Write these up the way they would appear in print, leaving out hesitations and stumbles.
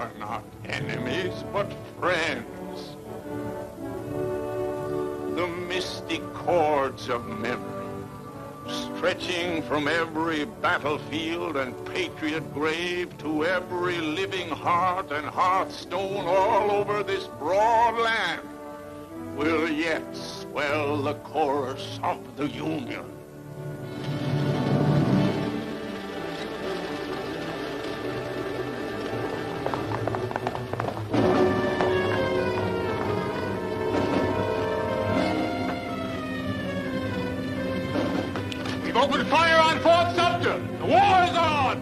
are not enemies, but friends. The mystic cords of memory, stretching from every battlefield and patriot grave to every living heart and hearthstone all over this broad land, will yet swell the chorus of the Union. We've opened fire on Fort Sumter. The war is on.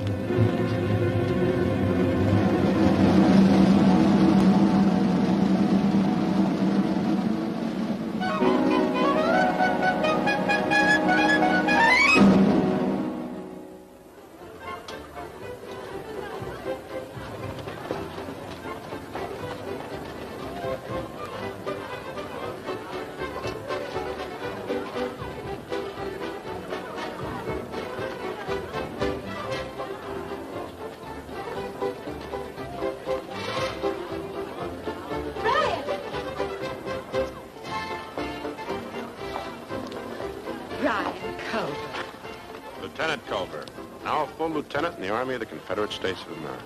Lieutenant Culver, now a full lieutenant in the Army of the Confederate States of America.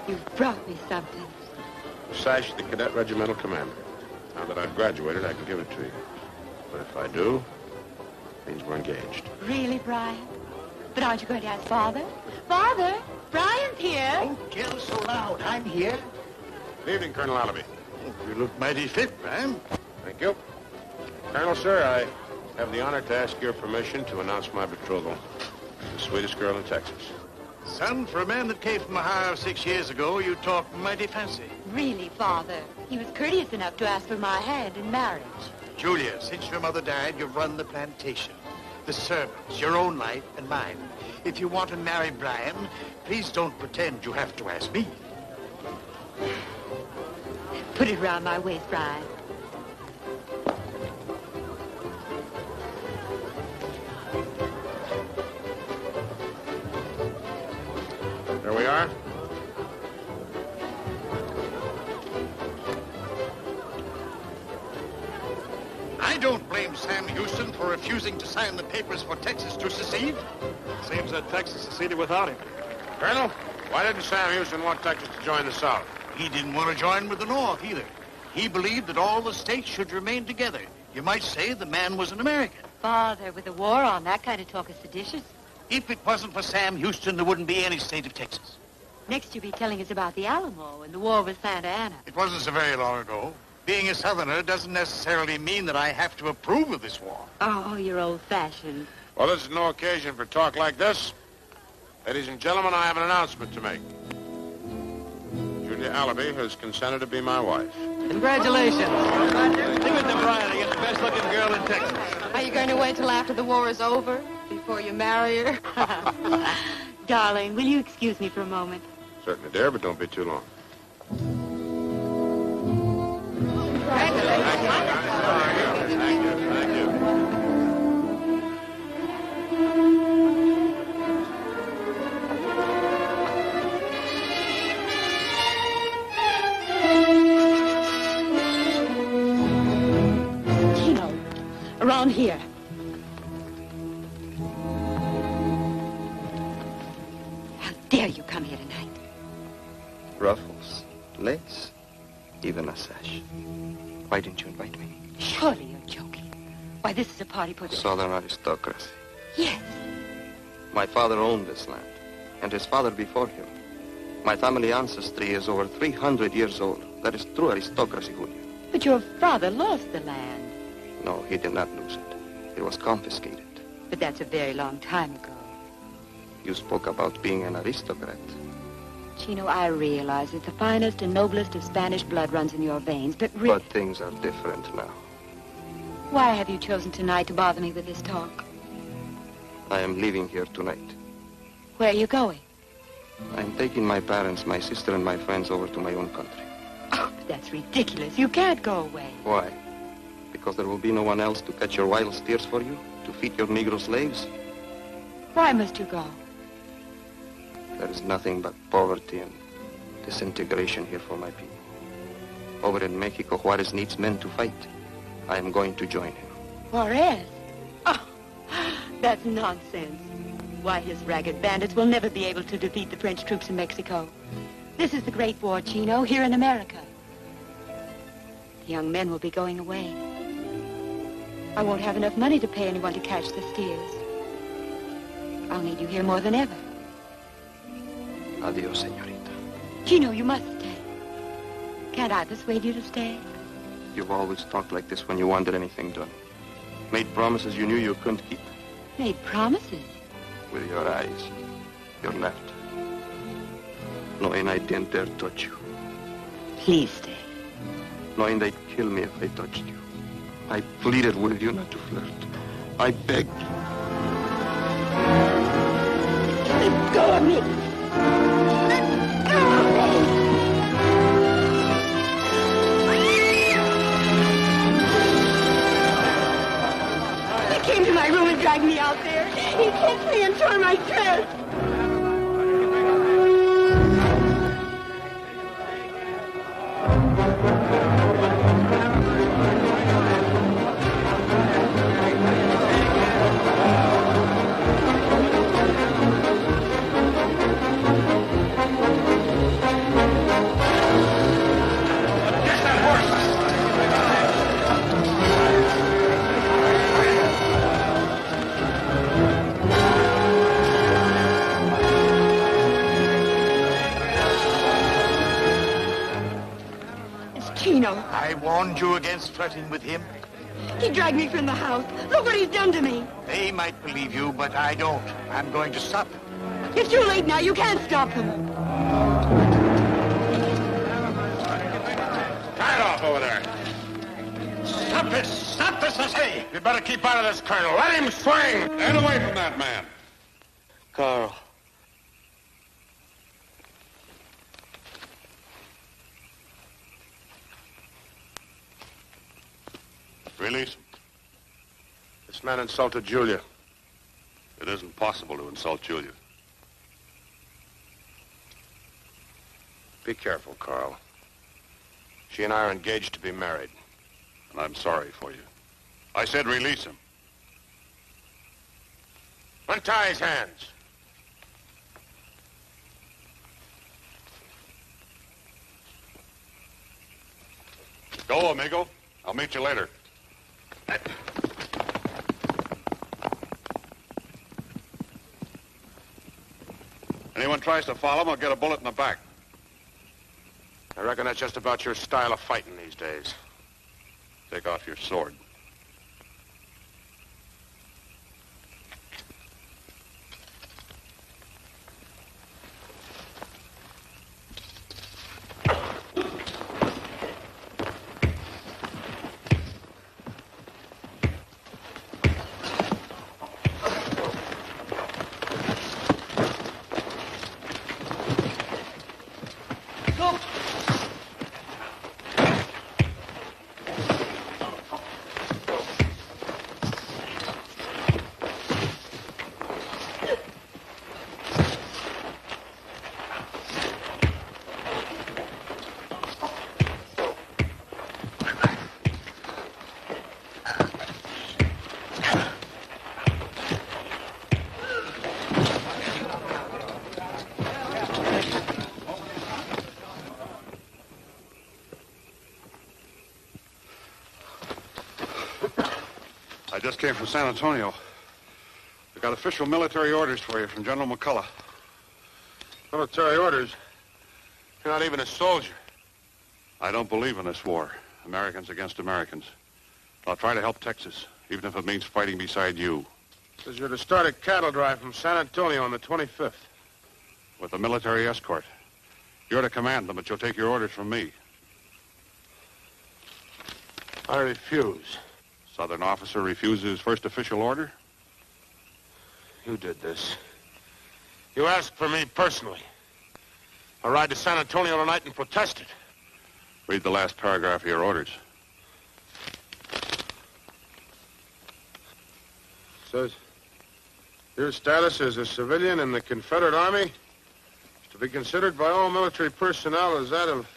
You've brought me something. The sash of the cadet regimental commander. Now that I've graduated, I can give it to you. But if I do, it means we're engaged. Really, Brian? But aren't you going to ask Father? Father, Brian's here. Don't yell so loud. I'm here. Good evening, Colonel Allaby. You look mighty fit, Brian. Thank you. Colonel, sir, I have the honor to ask your permission to announce my betrothal to the sweetest girl in Texas. Son, for a man that came from Ohio 6 years ago, you talk mighty fancy. Really, Father? He was courteous enough to ask for my hand in marriage. Julia, since your mother died, you've run the plantation, the servants, your own life and mine. If you want to marry Brian, please don't pretend you have to ask me. Put it around my waist, Brian. There we are. I don't blame Sam Houston for refusing to sign the papers for Texas to secede. Seems that Texas seceded without him. Colonel, why didn't Sam Houston want Texas to join the South? He didn't want to join with the North either. He believed that all the states should remain together. You might say the man was an American. Father, with the war on, that kind of talk is seditious. If it wasn't for Sam Houston, there wouldn't be any state of Texas. Next you'll be telling us about the Alamo and the war with Santa Anna. It wasn't so very long ago. Being a Southerner doesn't necessarily mean that I have to approve of this war. Oh, you're old-fashioned. Well, this is no occasion for talk like this. Ladies and gentlemen, I have an announcement to make. Julia Allaby has consented to be my wife. Congratulations. Give it to Brian. He gets the best-looking girl in Texas. Are you going to wait till after the war is over before you marry her? Darling, will you excuse me for a moment? Certainly, dear, but don't be too long. Thank you. Thank you. Thank you. Chino, around here. How dare you come here tonight? Ruffles, lace, even a sash. Why didn't you invite me? Surely you're joking. Why, this is a party for the... Southern aristocracy. Yes. My father owned this land, and his father before him. My family ancestry is over 300 years old. That is true aristocracy, Julia. But your father lost the land. No, he did not lose it. It was confiscated. But that's a very long time ago. You spoke about being an aristocrat. Chino, I realize that the finest and noblest of Spanish blood runs in your veins, but But things are different now. Why have you chosen tonight to bother me with this talk? I am leaving here tonight. Where are you going? I'm taking my parents, my sister, and my friends over to my own country. Oh, but that's ridiculous. You can't go away. Why? Because there will be no one else to catch your wild steers for you? To feed your Negro slaves? Why must you go? There is nothing but poverty and disintegration here for my people. Over in Mexico, Juarez needs men to fight. I am going to join him. Juarez? Oh, that's nonsense. Why, his ragged bandits will never be able to defeat the French troops in Mexico. This is the Great War, Chino, here in America. The young men will be going away. I won't have enough money to pay anyone to catch the steers. I'll need you here more than ever. Adios, señorita. Chino, you must stay. Can't I persuade you to stay? You've always talked like this when you wanted anything done. Made promises you knew you couldn't keep. Made promises? With your eyes. Your left. Knowing I didn't dare touch you. Please stay. Knowing they'd kill me if they touched you. I pleaded with you not to flirt. I begged you. Let go of me! Let go of me! He came to my room and dragged me out there. He kicked me and tore my dress. I warned you against flirting with him. He dragged me from the house. Look what he's done to me. They might believe you, but I don't. I'm going to stop him. It's too late now. You can't stop him. Tie it off over there. Stop this! Stop this, I say! You better keep out of this, Colonel. Let him swing! Stand away from that man. Carl. Release him. This man insulted Julia. It isn't possible to insult Julia. Be careful, Carl. She and I are engaged to be married. And I'm sorry for you. I said release him. Untie his hands. Go, amigo. I'll meet you later. Anyone tries to follow him, I'll get a bullet in the back. I reckon that's just about your style of fighting these days. Take off your sword. I just came from San Antonio. I got official military orders for you from General McCullough. Military orders? You're not even a soldier. I don't believe in this war. Americans against Americans. I'll try to help Texas, even if it means fighting beside you. Says you're to start a cattle drive from San Antonio on the 25th. With a military escort. You're to command them, but you'll take your orders from me. I refuse. Southern officer refuses his first official order? You did this. You asked for me personally. I'll ride to San Antonio tonight and protest it. Read the last paragraph of your orders. Says, your status as a civilian in the Confederate Army is to be considered by all military personnel as that of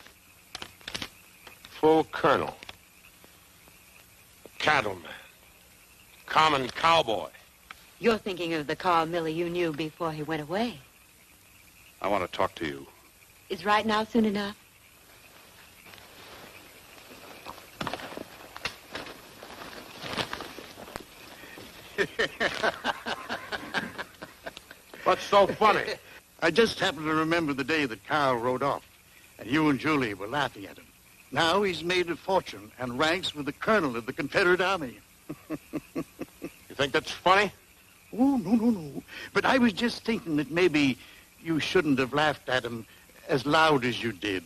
full colonel. A cattleman. Common cowboy. You're thinking of the Carl Miller you knew before he went away. I want to talk to you. Is right now soon enough? What's so funny? I just happened to remember the day that Carl rode off, and you and Julie were laughing at him. Now he's made a fortune and ranks with the colonel of the Confederate Army. You think that's funny? Oh, no. But I was just thinking that maybe you shouldn't have laughed at him as loud as you did.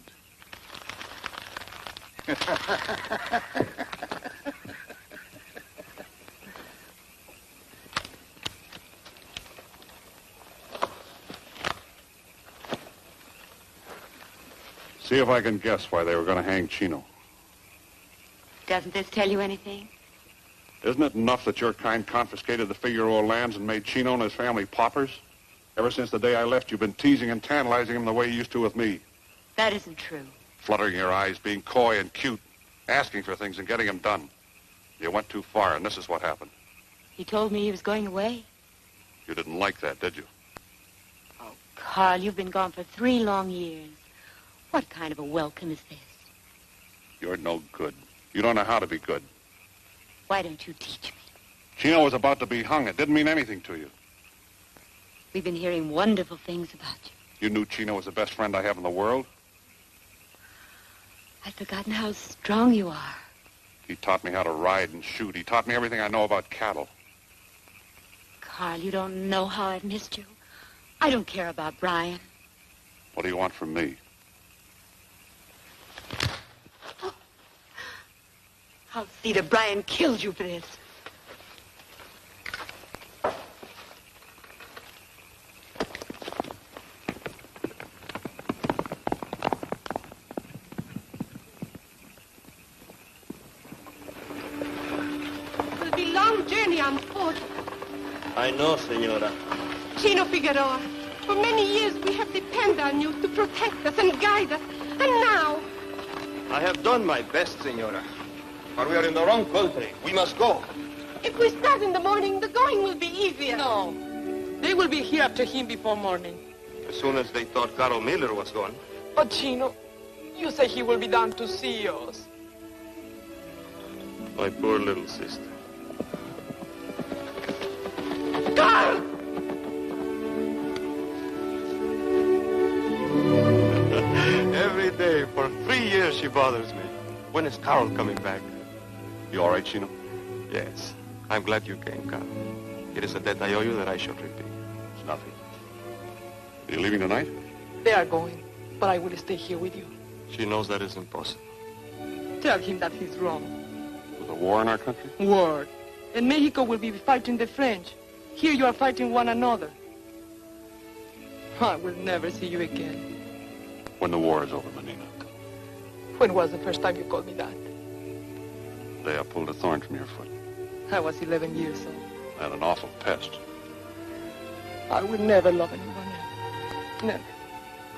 See if I can guess why they were going to hang Chino. Doesn't this tell you anything? Isn't it enough that your kind confiscated the Figueroa lands and made Chino and his family paupers? Ever since the day I left, you've been teasing and tantalizing him the way you used to with me. That isn't true. Fluttering your eyes, being coy and cute, asking for things and getting them done. You went too far, and this is what happened. He told me he was going away. You didn't like that, did you? Oh, Carl, you've been gone for 3 long years. What kind of a welcome is this? You're no good. You don't know how to be good. Why don't you teach me? Chino was about to be hung. It didn't mean anything to you. We've been hearing wonderful things about you. You knew Chino was the best friend I have in the world. I'd forgotten how strong you are. He taught me how to ride and shoot. He taught me everything I know about cattle. Carl, you don't know how I've missed you. I don't care about Brian. What do you want from me? I'll see that Brian killed you for this. It'll be a long journey on foot. I know, Senora. Chino Figueroa, for many years we have depended on you to protect us and guide us. And now... I have done my best, Senora. But we are in the wrong country. We must go. if we start in the morning, the going will be easier. No. They will be here after him before morning. As soon as they thought Carl Miller was gone. But, Chino, you say he will be down to see us. My poor little sister. Carl! Every day for 3 years she bothers me. When is Carl coming back? You all right, Chino? Yes. I'm glad you came, Carl. It is a debt I owe you that I shall repay. It's nothing. Are you leaving tonight? They are going, but I will stay here with you. She knows that is impossible. Tell him that he's wrong. There's a war in our country? Word. And Mexico will be fighting the French. Here you are fighting one another. I will never see you again. When the war is over, Menina. When was the first time you called me that? The day I pulled a thorn from your foot. I was 11 years old. And an awful pest. I will never love anyone else. Never.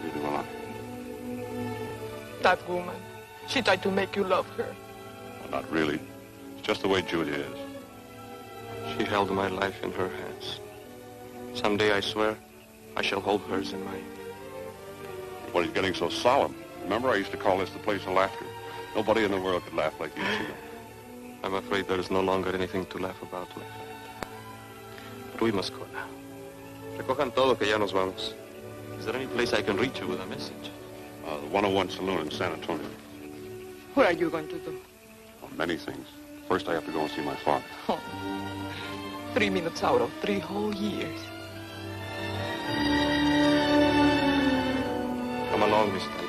Neither will I. That woman, she tried to make you love her. Well, not really. It's just the way Julia is. She held my life in her hands. Someday, I swear, I shall hold hers in mine. What are you getting so solemn? Remember, I used to call this the place of laughter. Nobody in the world could laugh like you, Chino. I'm afraid there is no longer anything to laugh about left. But we must go now. Recojan todo que ya nos vamos. Is there any place I can reach you with a message? The 101 Saloon in San Antonio. What are you going to do? Oh, many things. First, I have to go and see my father. Oh, 3 minutes out of 3 whole years. Come along, Miss Tanya.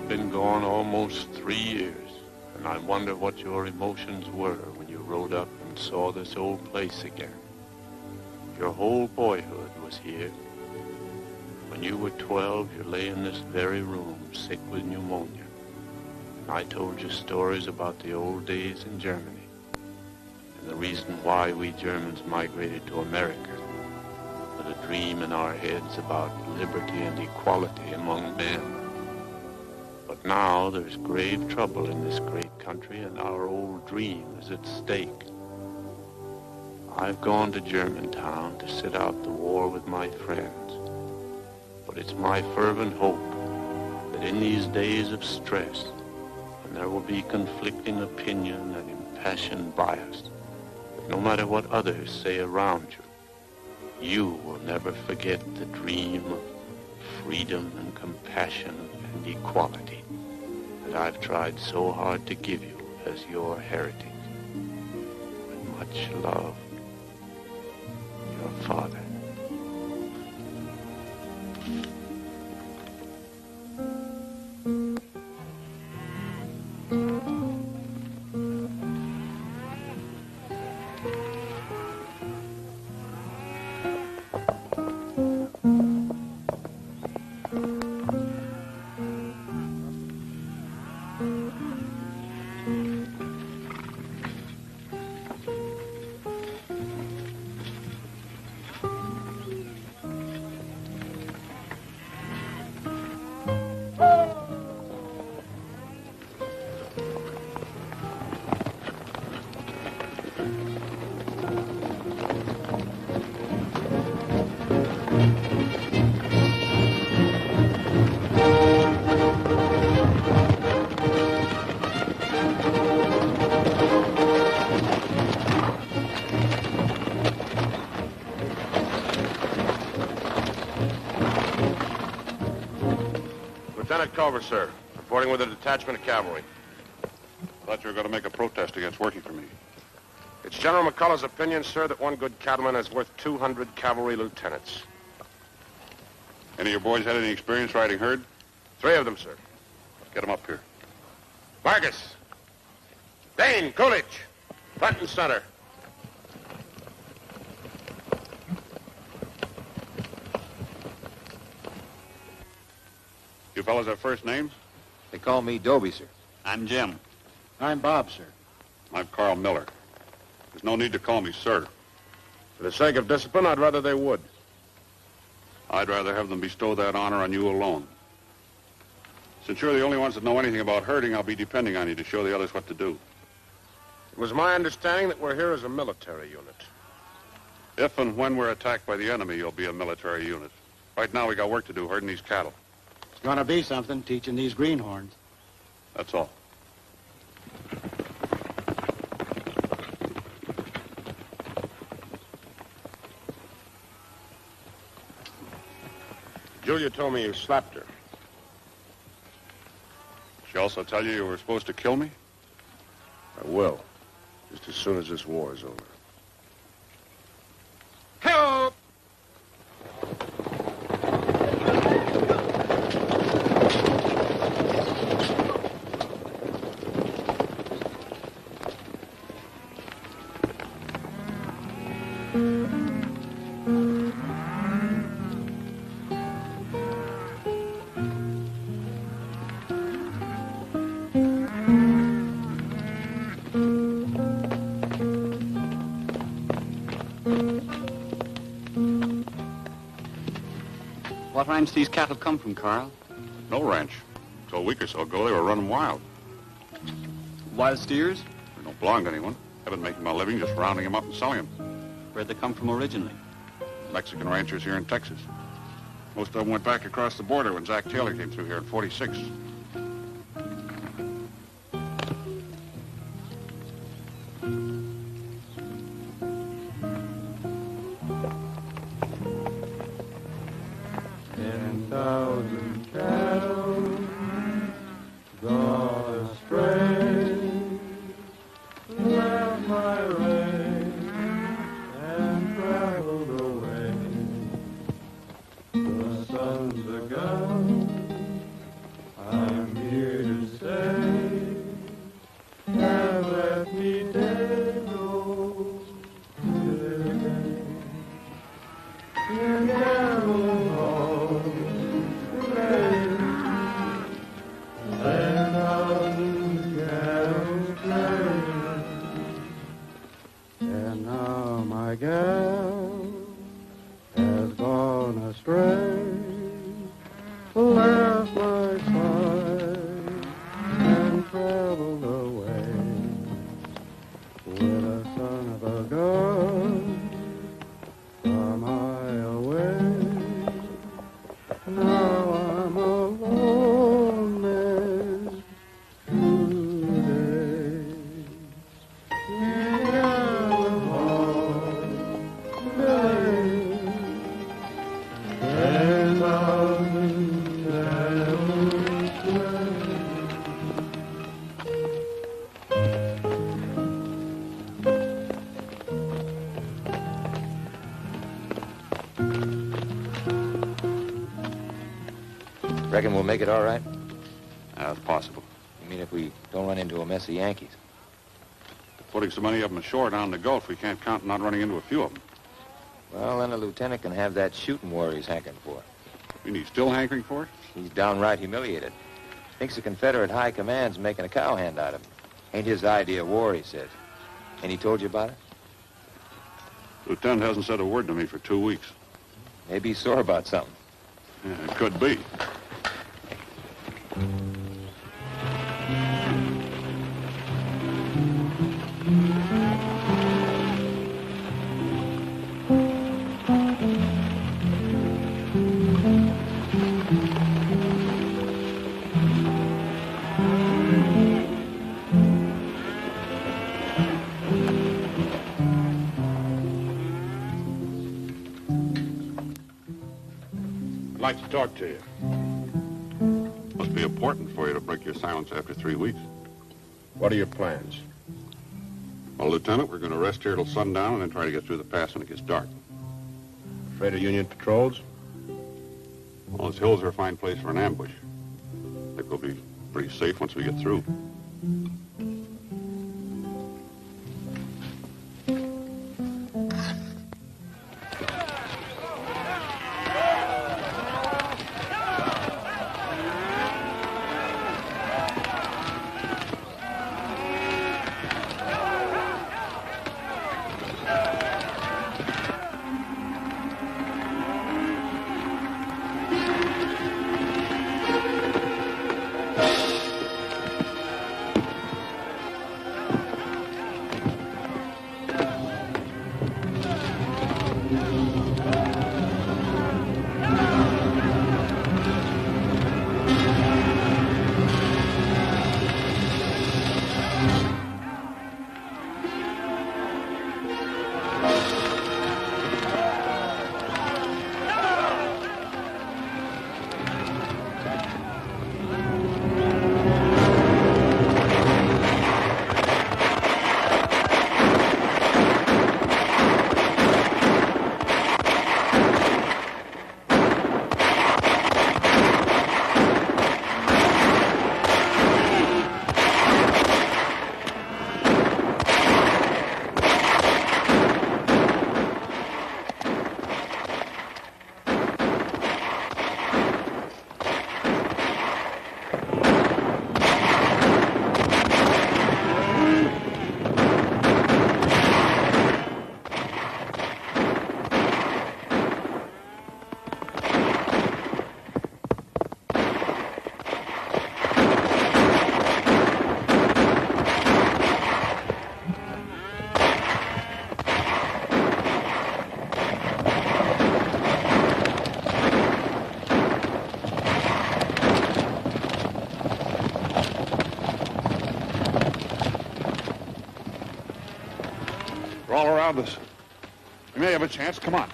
You've been gone almost 3 years, and I wonder what your emotions were when you rode up and saw this old place again. Your whole boyhood was here. When you were 12, you lay in this very room, sick with pneumonia. And I told you stories about the old days in Germany, and the reason why we Germans migrated to America, with a dream in our heads about liberty and equality among men. But now there's grave trouble in this great country, and our old dream is at stake. I've gone to Germantown to sit out the war with my friends. But it's my fervent hope that in these days of stress, when there will be conflicting opinion and impassioned bias, that no matter what others say around you, you will never forget the dream of freedom and compassion and equality that I've tried so hard to give you as your heritage. With much love, your father. Lieutenant Culver, sir. Reporting with a detachment of cavalry. Thought you were going to make a protest against working for me. It's General McCullough's opinion, sir, that one good cattleman is worth 200 cavalry lieutenants. Any of your boys had any experience riding herd? 3 of them, sir. Get them up here. Vargas. Dane, Coolidge. Front and center. You fellas have first names? They call me Dobie, sir. I'm Jim. I'm Bob, sir. I'm Carl Miller. There's no need to call me sir. For the sake of discipline, I'd rather they would. I'd rather have them bestow that honor on you alone. Since you're the only ones that know anything about herding, I'll be depending on you to show the others what to do. It was my understanding that we're here as a military unit. If and when we're attacked by the enemy, you'll be a military unit. Right now, we got work to do herding these cattle. It's gonna be something teaching these greenhorns. That's all. Julia told me you slapped her. She also tell you were supposed to kill me? I will. Just as soon as this war is over. Help! What ranch these cattle come from, Carl? No ranch. Until a week or so ago, they were running wild. Wild steers? They don't belong to anyone. I've been making my living just rounding them up and selling them. Where'd they come from originally? Mexican ranchers here in Texas. Most of them went back across the border when Zach Taylor came through here in '46. I Reckon we'll make it all right? It's possible. You mean if we don't run into a mess of Yankees? Putting so many of them ashore down in the Gulf, we can't count on not running into a few of them. Well, then the lieutenant can have that shooting war he's hankering for. You mean he's still hankering for it? He's downright humiliated. Thinks the Confederate high command's making a cowhand out of him. Ain't his idea of war, he says. Ain't he told you about it? Lieutenant hasn't said a word to me for 2 weeks. Maybe he's sore about something. Yeah, it could be. I'd like to talk to you. Must be important for you to break your silence after 3 weeks. What are your plans? Well, Lieutenant, we're going to rest here till sundown and then try to get through the pass when it gets dark. Afraid of Union patrols? Well, those hills are a fine place for an ambush. I think we'll be pretty safe once we get through. They're all around us. We may have a chance. Come on.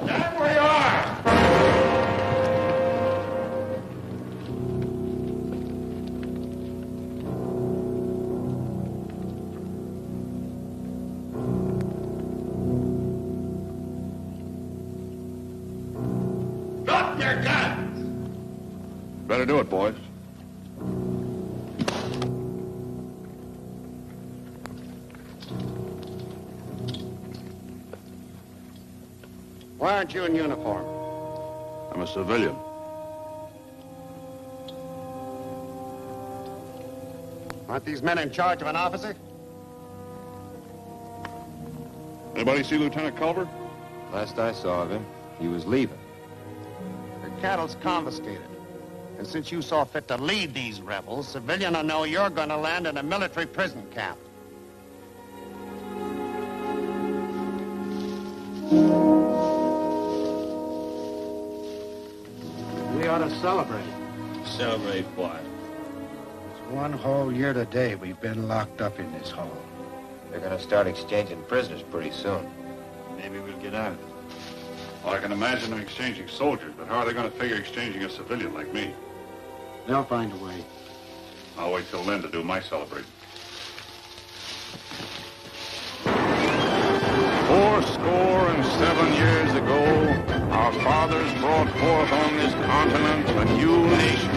Stand where you are! Drop your guns! Better do it, boys. Why aren't you in uniform? I'm a civilian. Aren't these men in charge of an officer? Anybody see Lieutenant Culver? Last I saw of him, he was leaving. The cattle's confiscated. And since you saw fit to lead these rebels, civilian will know you're going to land in a military prison camp. We ought to celebrate. Celebrate what? It's 1 whole year today we've been locked up in this hole. They're going to start exchanging prisoners pretty soon. Maybe we'll get out. Well, I can imagine them exchanging soldiers, but how are they going to figure exchanging a civilian like me? They'll find a way. I'll wait till then to do my celebrating. 87 years ago, our fathers brought forth on this continent a new nation,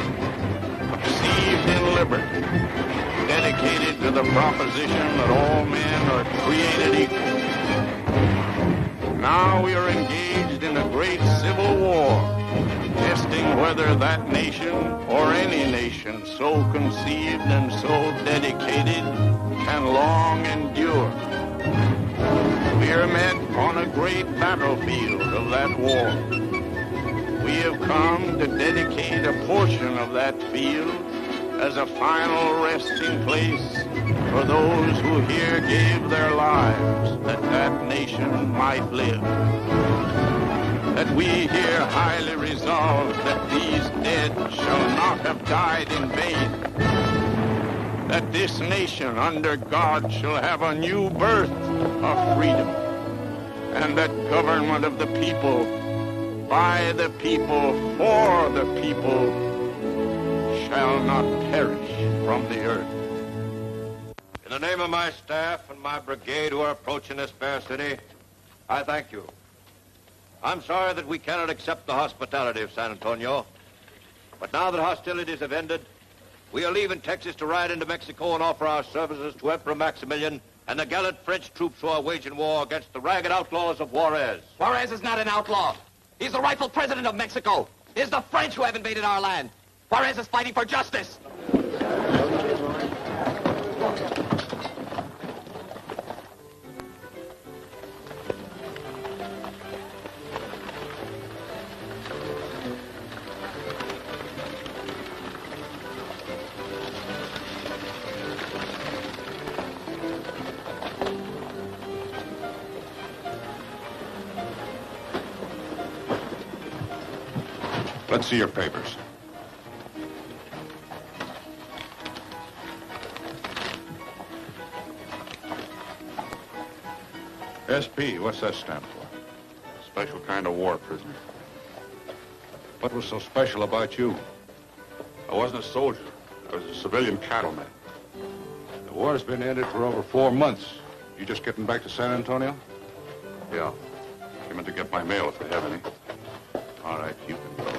conceived in liberty, dedicated to the proposition that all men are created equal. Now we are engaged in a great civil war, testing whether that nation or any nation so conceived and so dedicated can long endure. We are met on a great battlefield of that war. We have come to dedicate a portion of that field as a final resting place for those who here gave their lives that that nation might live. That we here highly resolve that these dead shall not have died in vain. That this nation under God shall have a new birth of freedom, and that government of the people, by the people, for the people, shall not perish from the earth. In the name of my staff and my brigade who are approaching this fair city, I thank you. I'm sorry that we cannot accept the hospitality of San Antonio, but now that hostilities have ended, we are leaving Texas to ride into Mexico and offer our services to Emperor Maximilian and the gallant French troops who are waging war against the ragged outlaws of Juarez. Juarez is not an outlaw. He's the rightful president of Mexico. It is the French who have invaded our land. Juarez is fighting for justice. Let's see your papers. SP, what's that stand for? Special kind of war prisoner. What was so special about you? I wasn't a soldier. I was a civilian cattleman. The war's been ended for over 4 months. You just getting back to San Antonio? Yeah. Came in to get my mail if they have any. All right, you can go.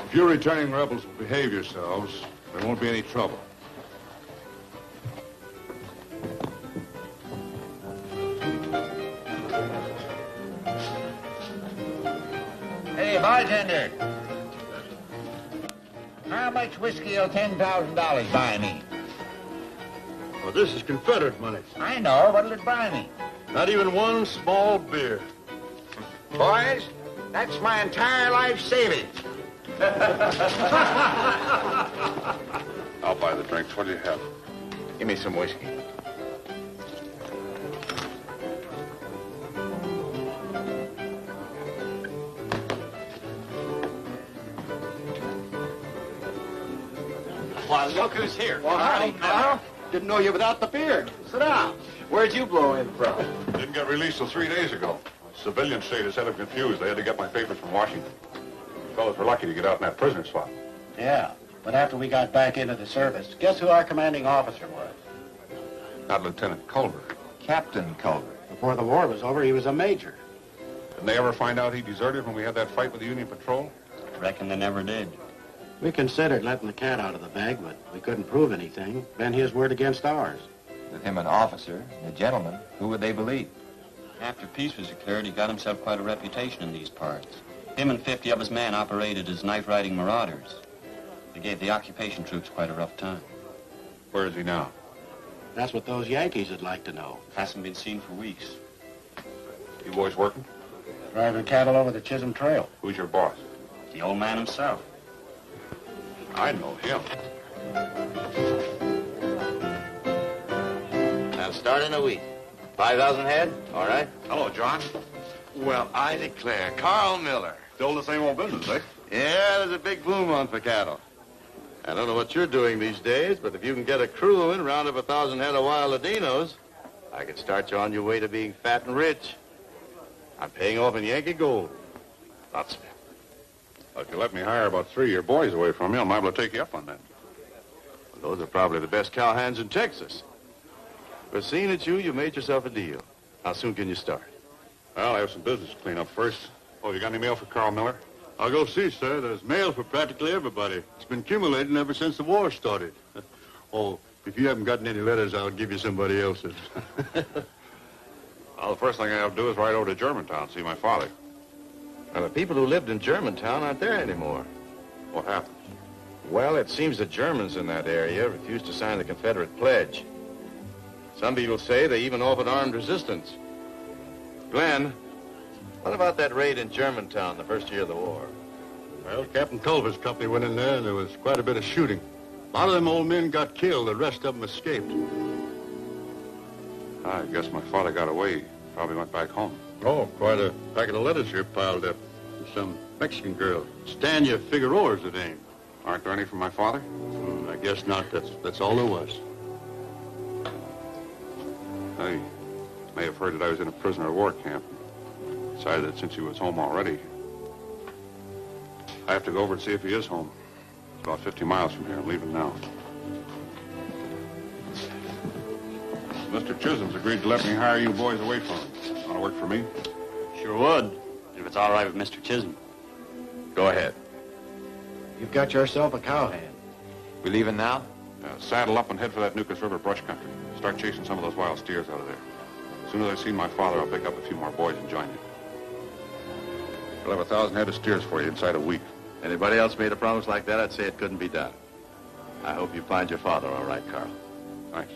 If you returning rebels will behave yourselves, there won't be any trouble. Hey, bartender. How much whiskey will $10,000 buy me? Well, this is Confederate money. I know. What'll it buy me? Not even one small beer. Boys, that's my entire life savings. I'll buy the drinks. What do you have? Give me some whiskey. Why, look who's here. Well, howdy, Carl. Didn't know you without the beard. Sit down. Where'd you blow in from? Didn't get released till 3 days ago. Civilian status had them confused. They had to get my papers from Washington. You fellas were lucky to get out in that prisoner swap. Yeah, but after we got back into the service, guess who our commanding officer was? Not Lieutenant Culver. Captain Culver. Before the war was over, he was a major. Didn't they ever find out he deserted when we had that fight with the Union Patrol? Reckon they never did. We considered letting the cat out of the bag, but we couldn't prove anything. Been his word against ours. With him an officer and a gentleman, who would they believe? After peace was declared, he got himself quite a reputation in these parts. Him and 50 of his men operated as night-riding marauders. They gave the occupation troops quite a rough time. Where is he now? That's what those Yankees would like to know. Hasn't been seen for weeks. You boys working? Driving cattle over the Chisholm Trail. Who's your boss? The old man himself. I know him. I'll start in a week. 5,000 head? All right. Hello, John. Well, I declare, Carl Miller. Still the same old business, eh? Yeah, there's a big boom on for cattle. I don't know what you're doing these days, but if you can get a crew in, round up 1,000 head of wild Ladinos, I could start you on your way to being fat and rich. I'm paying off in Yankee gold. Lots of it. Well, if you let me hire about 3 of your boys away from you, I'm liable to take you up on that. Well, those are probably the best cowhands in Texas. But seeing it's you made yourself a deal. How soon can you start? Well, I have some business to clean up first. Oh, you got any mail for Carl Miller? I'll go see, sir. There's mail for practically everybody. It's been accumulating ever since the war started. Oh, if you haven't gotten any letters, I'll give you somebody else's. Well, the first thing I have to do is ride over to Germantown, see my father. Now, the people who lived in Germantown aren't there anymore. What happened? Well, it seems the Germans in that area refused to sign the Confederate pledge. Some people say they even offered armed resistance. Glenn, what about that raid in Germantown the first year of the war? Well, Captain Culver's company went in there, and there was quite a bit of shooting. A lot of them old men got killed. The rest of them escaped. I guess my father got away. Probably went back home. Oh, quite a packet of letters here piled up. Some Mexican girl. Stanya Figueroa's the name. Aren't there any from my father? I guess not. That's all there was. I may have heard that I was in a prisoner of war camp. Decided that since he was home already, I have to go over and see if he is home. It's about 50 miles from here. I'm leaving now. Mr. Chisholm's agreed to let me hire you boys away from him. Want to work for me? Sure would, if it's all right with Mr. Chisholm. Go ahead. You've got yourself a cowhand. We leaving now? Saddle up and head for that Nucas River brush country. Start chasing some of those wild steers out of there. As soon as I see my father, I'll pick up a few more boys and join you. We'll have 1,000 head of steers for you inside a week. Anybody else made a promise like that, I'd say it couldn't be done. I hope you find your father all right, Carl. Thanks.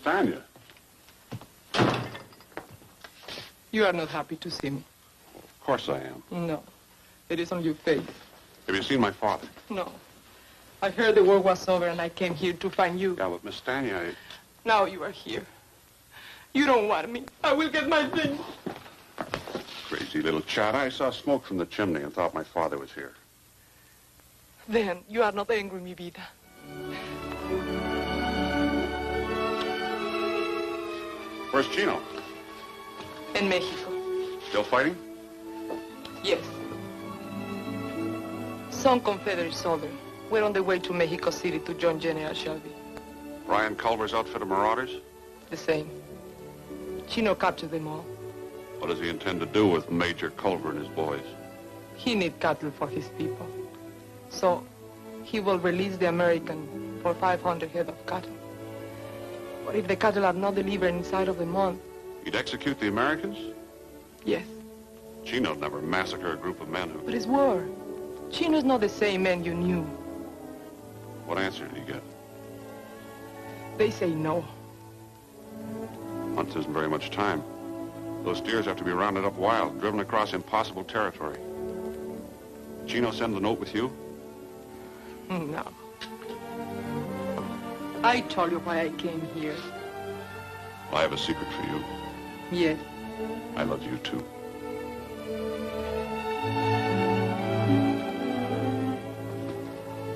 Stanya. You are not happy to see me. Of course I am. No. It is on your face. Have you seen my father? No. I heard the war was over and I came here to find you. Yeah, but Miss Stanya, Now you are here. You don't want me. I will get my things. Crazy little chat. I saw smoke from the chimney and thought my father was here. Then you are not angry, mi vida. Where's Chino? In Mexico. Still fighting? Yes. Some Confederate soldiers were on the way to Mexico City to join General Shelby. Ryan Culver's outfit of marauders? The same. Chino captured them all. What does he intend to do with Major Culver and his boys? He needs cattle for his people. So he will release the American for 500 head of cattle. But if the cattle are not delivered inside of the month... He'd execute the Americans? Yes. Chino'd never massacre a group of men who... But it's war. Chino's not the same man you knew. What answer did he get? They say no. Months isn't very much time. Those steers have to be rounded up wild, driven across impossible territory. Chino send the note with you? No. I told you why I came here. Well, I have a secret for you. Yes. I love you, too.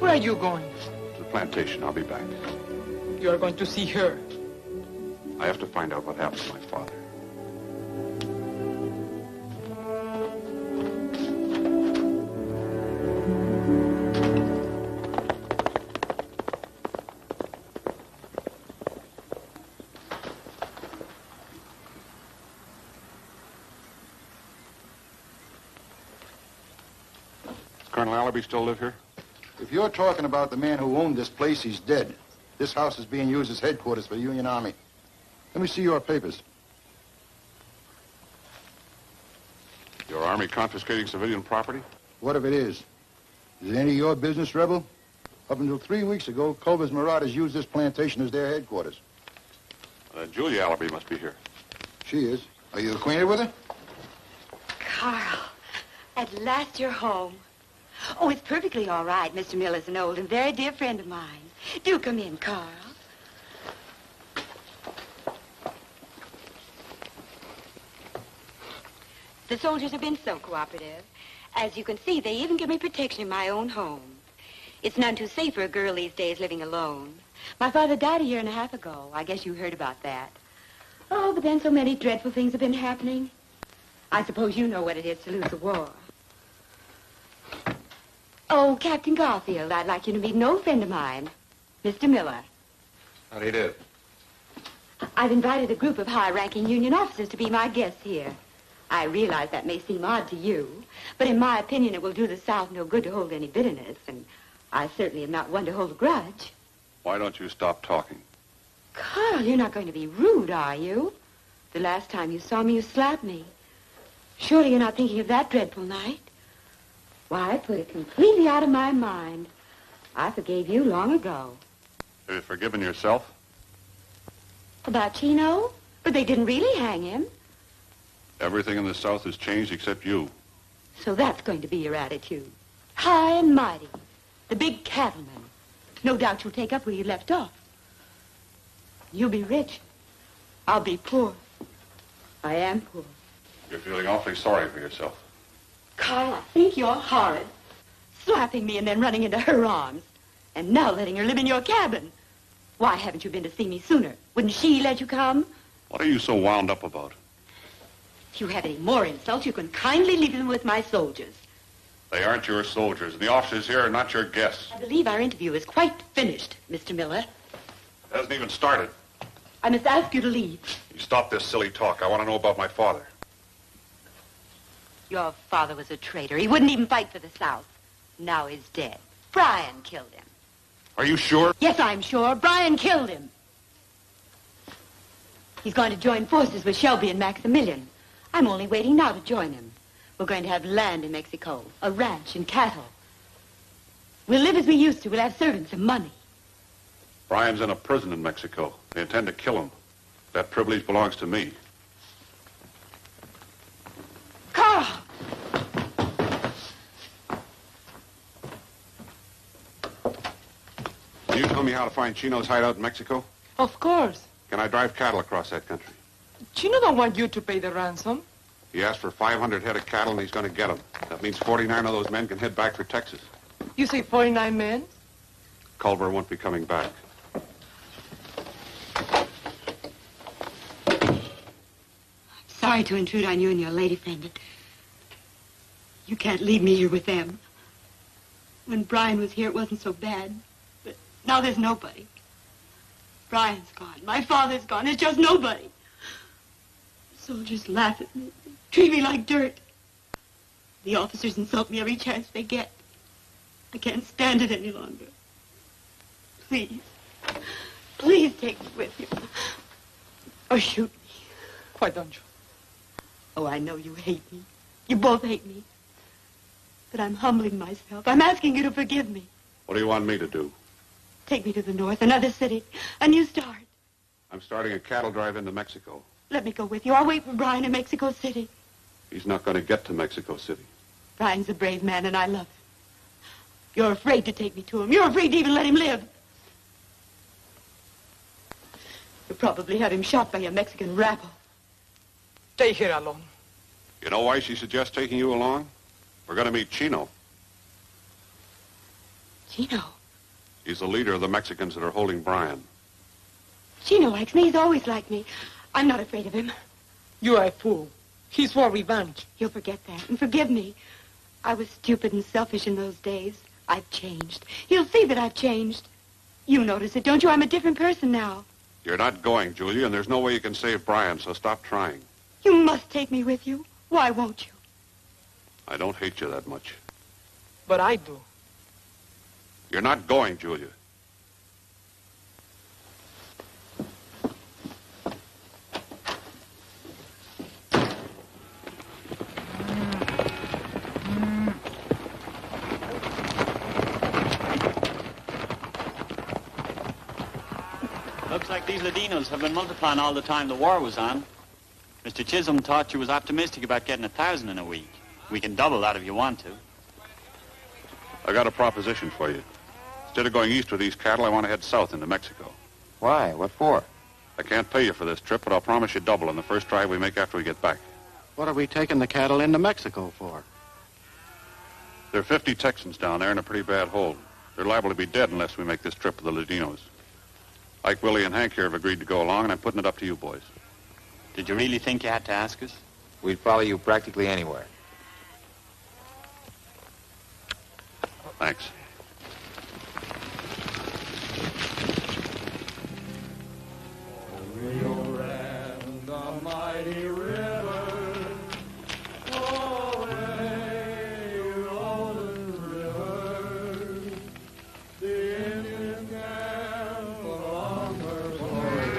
Where are you going? To the plantation. I'll be back. You are going to see her. I have to find out what happened to my father. Colonel Allaby still live here? If you're talking about the man who owned this place, he's dead. This house is being used as headquarters for the Union Army. Let me see your papers. Your army confiscating civilian property? What if it is? Is it any of your business, Rebel? Up until 3 weeks ago, Culver's marauders used this plantation as their headquarters. Julia Allaby must be here. She is. Are you acquainted with her? Carl, at last you're home. Oh, it's perfectly all right. Mr. Miller's an old and very dear friend of mine. Do come in, Carl. The soldiers have been so cooperative. As you can see, they even give me protection in my own home. It's none too safe for a girl these days living alone. My father died a year and a half ago. I guess you heard about that. Oh, but then so many dreadful things have been happening. I suppose you know what it is to lose the war. Oh, Captain Garfield, I'd like you to meet an old friend of mine, Mr. Miller. How do you do? I've invited a group of high-ranking Union officers to be my guests here. I realize that may seem odd to you, but in my opinion, it will do the South no good to hold any bitterness, and I certainly am not one to hold a grudge. Why don't you stop talking? Carl, you're not going to be rude, are you? The last time you saw me, you slapped me. Surely you're not thinking of that dreadful night? Why, I put it completely out of my mind. I forgave you long ago. Have you forgiven yourself? About Chino? But they didn't really hang him. Everything in the South has changed except you. So that's going to be your attitude. High and mighty. The big cattleman. No doubt you'll take up where you left off. You'll be rich. I'll be poor. I am poor. You're feeling awfully sorry for yourself. Carl, I think you're horrid. Slapping me and then running into her arms. And now letting her live in your cabin. Why haven't you been to see me sooner? Wouldn't she let you come? What are you so wound up about? If you have any more insults, you can kindly leave them with my soldiers. They aren't your soldiers, and the officers here are not your guests. I believe our interview is quite finished, Mr. Miller. It hasn't even started. I must ask you to leave. You stop this silly talk. I want to know about my father. Your father was a traitor. He wouldn't even fight for the South. Now he's dead. Brian killed him. Are you sure? Yes, I'm sure. Brian killed him. He's going to join forces with Shelby and Maximilian. I'm only waiting now to join him. We're going to have land in Mexico, a ranch and cattle. We'll live as we used to. We'll have servants and money. Brian's in a prison in Mexico. They intend to kill him. That privilege belongs to me. Carl! Can you tell me how to find Chino's hideout in Mexico? Of course. Can I drive cattle across that country? Chino don't want you to pay the ransom. He asked for 500 head of cattle, and he's going to get them. That means 49 of those men can head back for Texas. You say 49 men? Culver won't be coming back. Sorry to intrude on you and your lady friend, but you can't leave me here with them. When Brian was here, it wasn't so bad. But now there's nobody. Brian's gone. My father's gone. There's just nobody. Soldiers laugh at me, treat me like dirt. The officers insult me every chance they get. I can't stand it any longer. Please, please take me with you. Or shoot me. Why don't you? Oh, I know you hate me. You both hate me. But I'm humbling myself. I'm asking you to forgive me. What do you want me to do? Take me to the north, another city, a new start. I'm starting a cattle drive into Mexico. Let me go with you. I'll wait for Brian in Mexico City. He's not going to get to Mexico City. Brian's a brave man, and I love him. You're afraid to take me to him. You're afraid to even let him live. You probably had him shot by a Mexican rabble. Take her along. You know why she suggests taking you along? We're going to meet Chino. Chino? He's the leader of the Mexicans that are holding Brian. Chino likes me. He's always liked me. I'm not afraid of him. You are a fool. He's for revenge. You'll forget that and forgive me. I was stupid and selfish in those days. I've changed. He'll see that I've changed. You notice it, don't you? I'm a different person now. You're not going, Julia, and there's no way you can save Brian, so stop trying. You must take me with you. Why won't you? I don't hate you that much. But I do. You're not going, Julia. like these Ladinos have been multiplying all the time the war was on. Mr. Chisholm thought you was optimistic about getting 1,000 in a week. We can double that if you want to. I got a proposition for you. Instead of going east with these cattle, I want to head south into Mexico. Why? What for? I can't pay you for this trip, but I'll promise you double on the first drive we make after we get back. What are we taking the cattle into Mexico for? There are 50 Texans down there in a pretty bad hole. They're liable to be dead unless we make this trip with the Ladinos. Ike, Willie, and Hank here have agreed to go along, and I'm putting it up to you boys. Did you really think you had to ask us? We'd follow you practically anywhere. Thanks. Rio ran the mighty river, away, rolling river, the Indian camp along her way,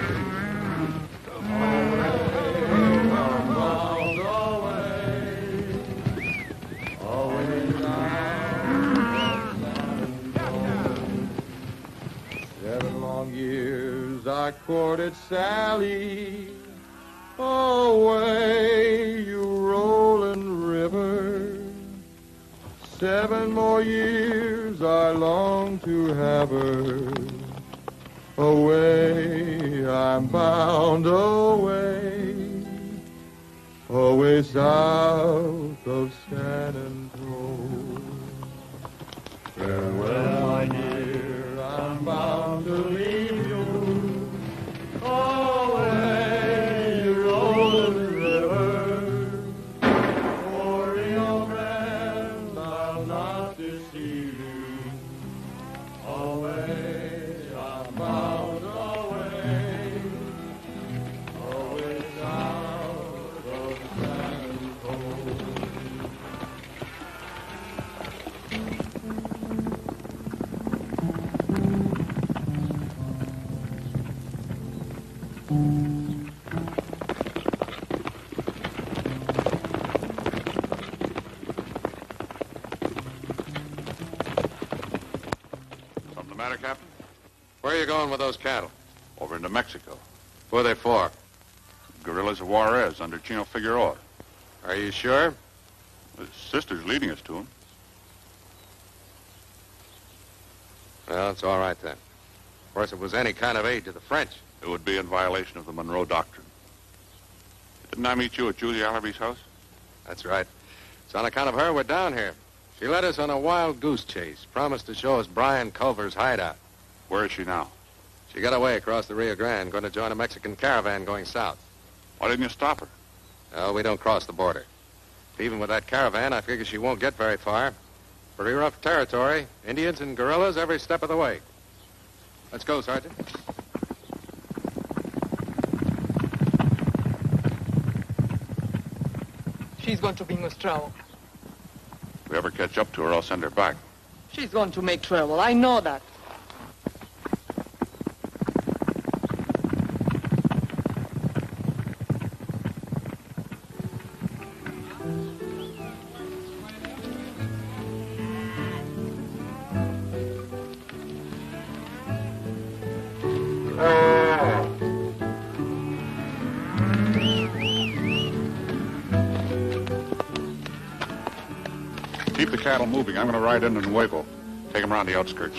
away down San 7 long years I courted Sally, away, you rolling river. 7 more years I long to have her. Away, I'm bound away, away south of San Antonio. Farewell, my dear, I'm bound to leave you. Away, you rolling river. For Rio Grande, I'll not deceive you. Away, I'm bound away, away south of San Antonio. Something the matter, Captain? Where are you going with those cattle? Over into Mexico. Who are they for? Guerrillas of Juarez under Chino Figueroa. Are you sure? His sister's leading us to him. Well, it's all right then. Of course, if it was any kind of aid to the French. It would be in violation of the Monroe Doctrine. Didn't I meet you at Julie Allaby's house? That's right. It's on account of her we're down here. She led us on a wild goose chase, promised to show us Brian Culver's hideout. Where is she now? She got away across the Rio Grande, going to join a Mexican caravan going south. Why didn't you stop her? Well, we don't cross the border. Even with that caravan, I figure she won't get very far. Pretty rough territory. Indians and guerrillas every step of the way. Let's go, Sergeant. She's going to bring us trouble. If we ever catch up to her, I'll send her back. She's going to make trouble. I know that. Keep the cattle moving. I'm going to ride into Nuevo. Take them around the outskirts.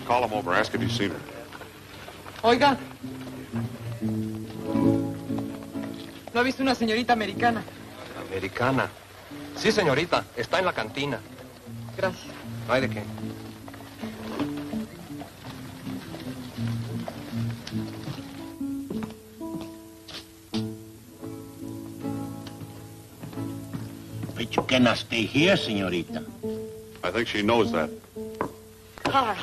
Call him over. Ask if he's seen her. Oiga. ¿No ha visto una señorita americana? ¿Americana? Sí, señorita. Está en la cantina. Gracias. No hay de qué. But you cannot stay here, señorita. I think she knows that. Carl,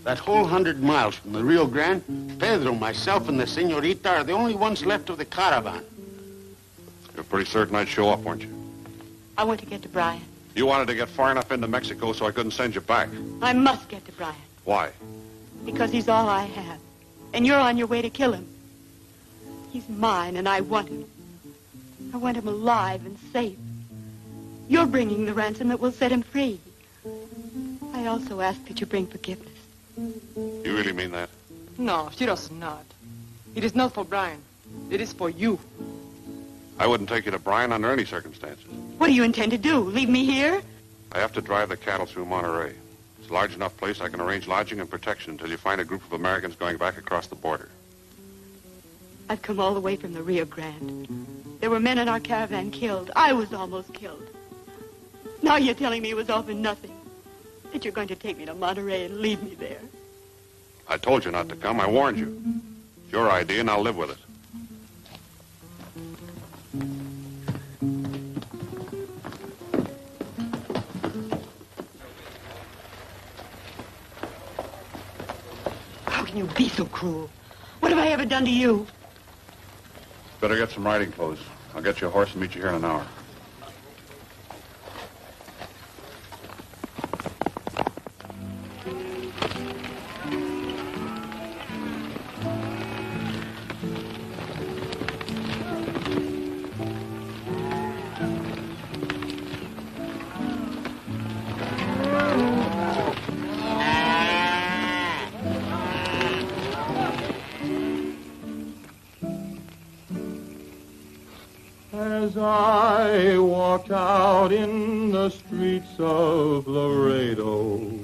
that whole 100 miles from the Rio Grande, Pedro, myself, and the señorita are the only ones left of the caravan. You're pretty certain I'd show up, weren't you? I want to get to Brian. You wanted to get far enough into Mexico so I couldn't send you back. I must get to Brian. Why? Because he's all I have. And you're on your way to kill him. He's mine, and I want him. I want him alive and safe. You're bringing the ransom that will set him free. I also ask that you bring forgiveness. You really mean that? No, she does not. It is not for Brian. It is for you. I wouldn't take you to Bryan under any circumstances. What do you intend to do? Leave me here? I have to drive the cattle through Monterey. It's a large enough place I can arrange lodging and protection until you find a group of Americans going back across the border. I've come all the way from the Rio Grande. There were men in our caravan killed. I was almost killed. Now you're telling me it was all for nothing. That you're going to take me to Monterey and leave me there. I told you not to come. I warned you. It's your idea, and I'll live with it. How can you be so cruel? What have I ever done to you? Better get some riding clothes. I'll get you a horse and meet you here in an hour. As I walked out in the streets of Laredo,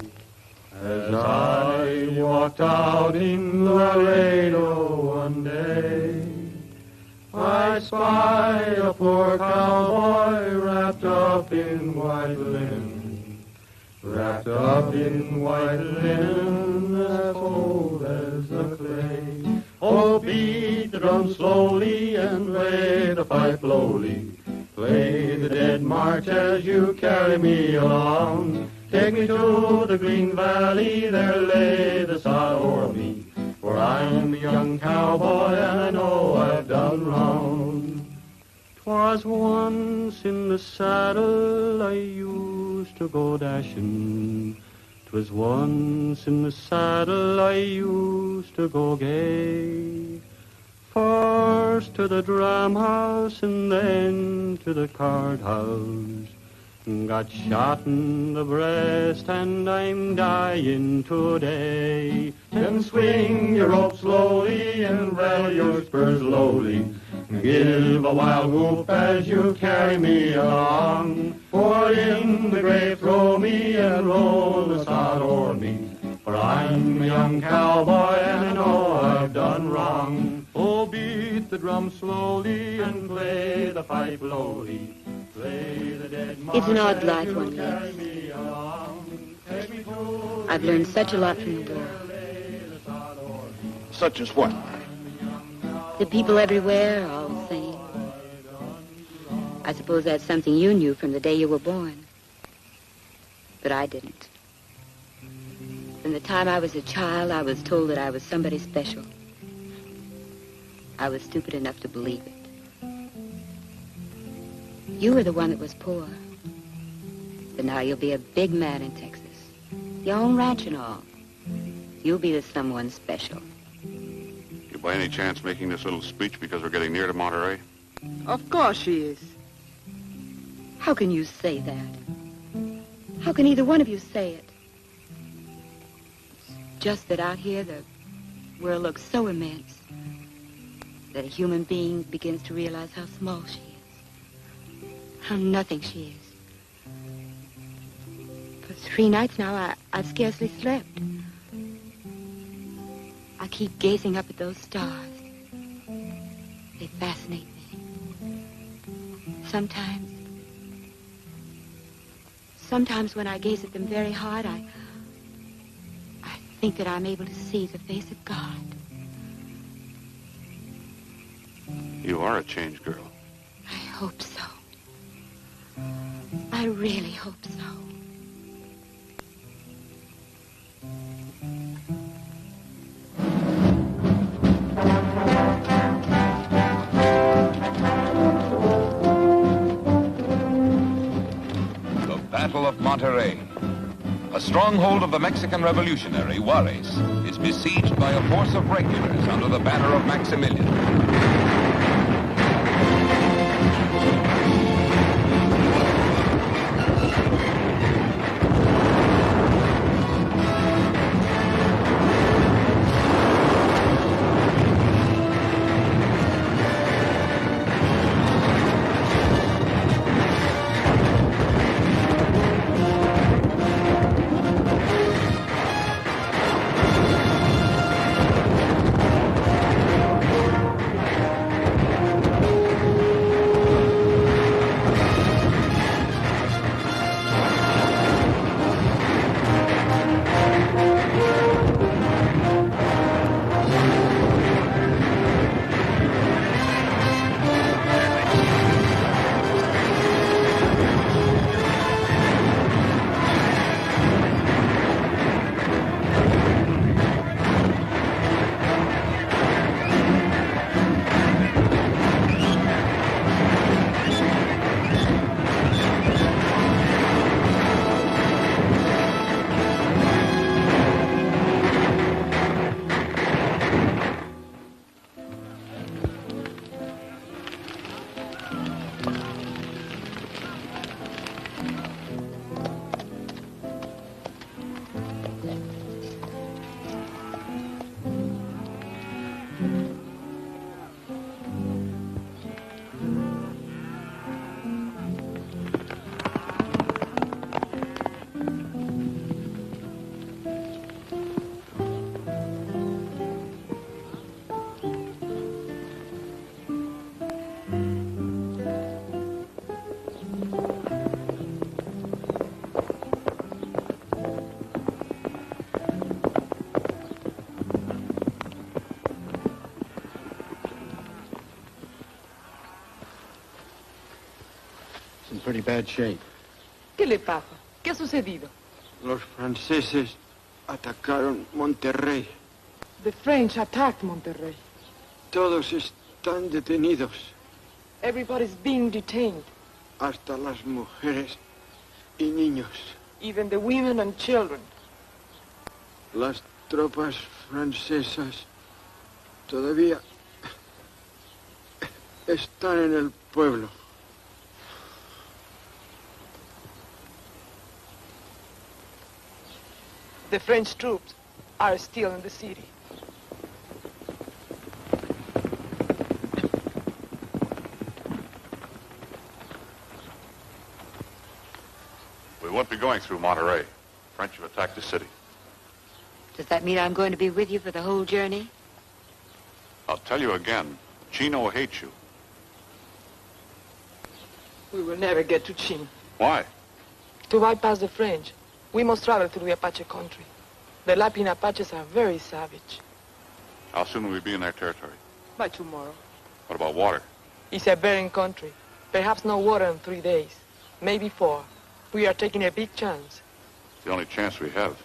as I walked out in Laredo one day, I spied a poor cowboy wrapped up in white linen, wrapped up in white linen as old as the clay. Oh, beat the drum slowly and play the pipe lowly. Play the dead march as you carry me along. Take me to the green valley, there lay the sod o'er me. For I'm a young cowboy and I know I've done wrong. 'Twas once in the saddle I used to go dashing. 'Twas once in the saddle I used to go gay. First to the drum house and then to the card house. Got shot in the breast and I'm dying today. Then swing your rope slowly and rattle your spurs lowly. Give a wild whoop as you carry me along. For in the grave throw me and roll the sod o'er me. For I'm a young cowboy and I know I've done wrong. Oh, beat the drum slowly and play the pipe lowly. Play the dead march. It's an odd life one lives. I've learned such a lot from the war. Such as what? The people everywhere are all the same. I suppose that's something you knew from the day you were born. But I didn't. From the time I was a child, I was told that I was somebody special. I was stupid enough to believe it. You were the one that was poor. But now you'll be a big man in Texas. Your own ranch and all. You'll be the someone special. You by any chance making this little speech because we're getting near to Monterey? Of course she is. How can you say that? How can either one of you say it? It's just that out here the world looks so immense that a human being begins to realize how small she is. How nothing she is. For 3 nights now, I've scarcely slept. I keep gazing up at those stars. They fascinate me. Sometimes when I gaze at them very hard, I think that I'm able to see the face of God. You are a changed girl. I hope so. I really hope so. Battle of Monterrey. A stronghold of the Mexican revolutionary, Juarez, is besieged by a force of regulars under the banner of Maximilian. In pretty bad shape. ¿Qué le pasa? ¿Qué ha sucedido? Los franceses atacaron Monterrey. The French attacked Monterrey. Todos están detenidos. Everybody's being detained. Hasta las mujeres y niños. Even the women and children. Las tropas francesas todavía están en el pueblo. The French troops are still in the city. We won't be going through Monterrey. French have attacked the city. Does that mean I'm going to be with you for the whole journey? I'll tell you again, Chino hates you. We will never get to Chin. Why? To bypass the French, we must travel through the Apache country. The Lapin Apaches are very savage. How soon will we be in their territory? By tomorrow. What about water? It's a barren country. Perhaps no water in 3 days. Maybe 4. We are taking a big chance. It's the only chance we have.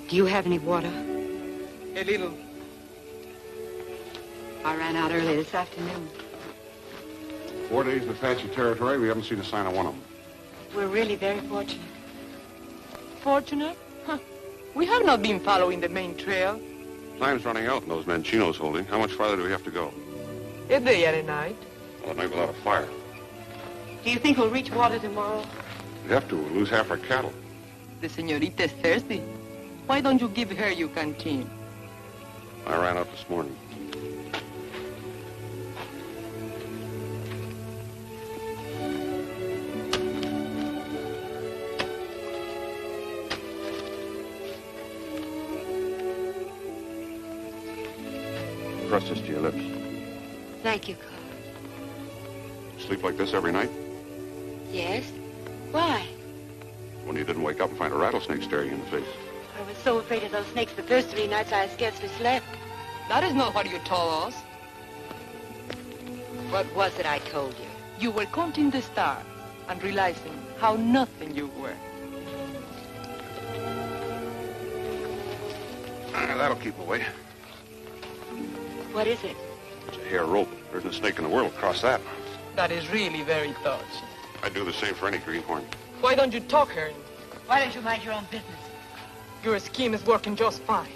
Do you have any water? A little. I ran out early this afternoon. 4 days in Apache territory, we haven't seen a sign of one of them. We're really very fortunate. Fortunate? Huh. We have not been following the main trail. Time's running out and those men Chino's holding. How much farther do we have to go? A day and a night. Well, a night without a fire. Do you think we'll reach water tomorrow? We have to. We'll lose half our cattle. The señorita is thirsty. Why don't you give her your canteen? I ran out this morning. Press this to your lips. Thank you, Carl. Sleep like this every night? Yes? Why? When you didn't wake up and find a rattlesnake staring you in the face. I was so afraid of those snakes the first 3 nights I scarcely slept. That is not what you told us. What was it I told you? You were counting the stars and realizing how nothing you were. That'll keep away. What is it? It's a hair rope. There isn't a snake in the world across that. That is really very touching. I'd do the same for any greenhorn. Why don't you talk, Harry? Why don't you mind your own business? Your scheme is working just fine.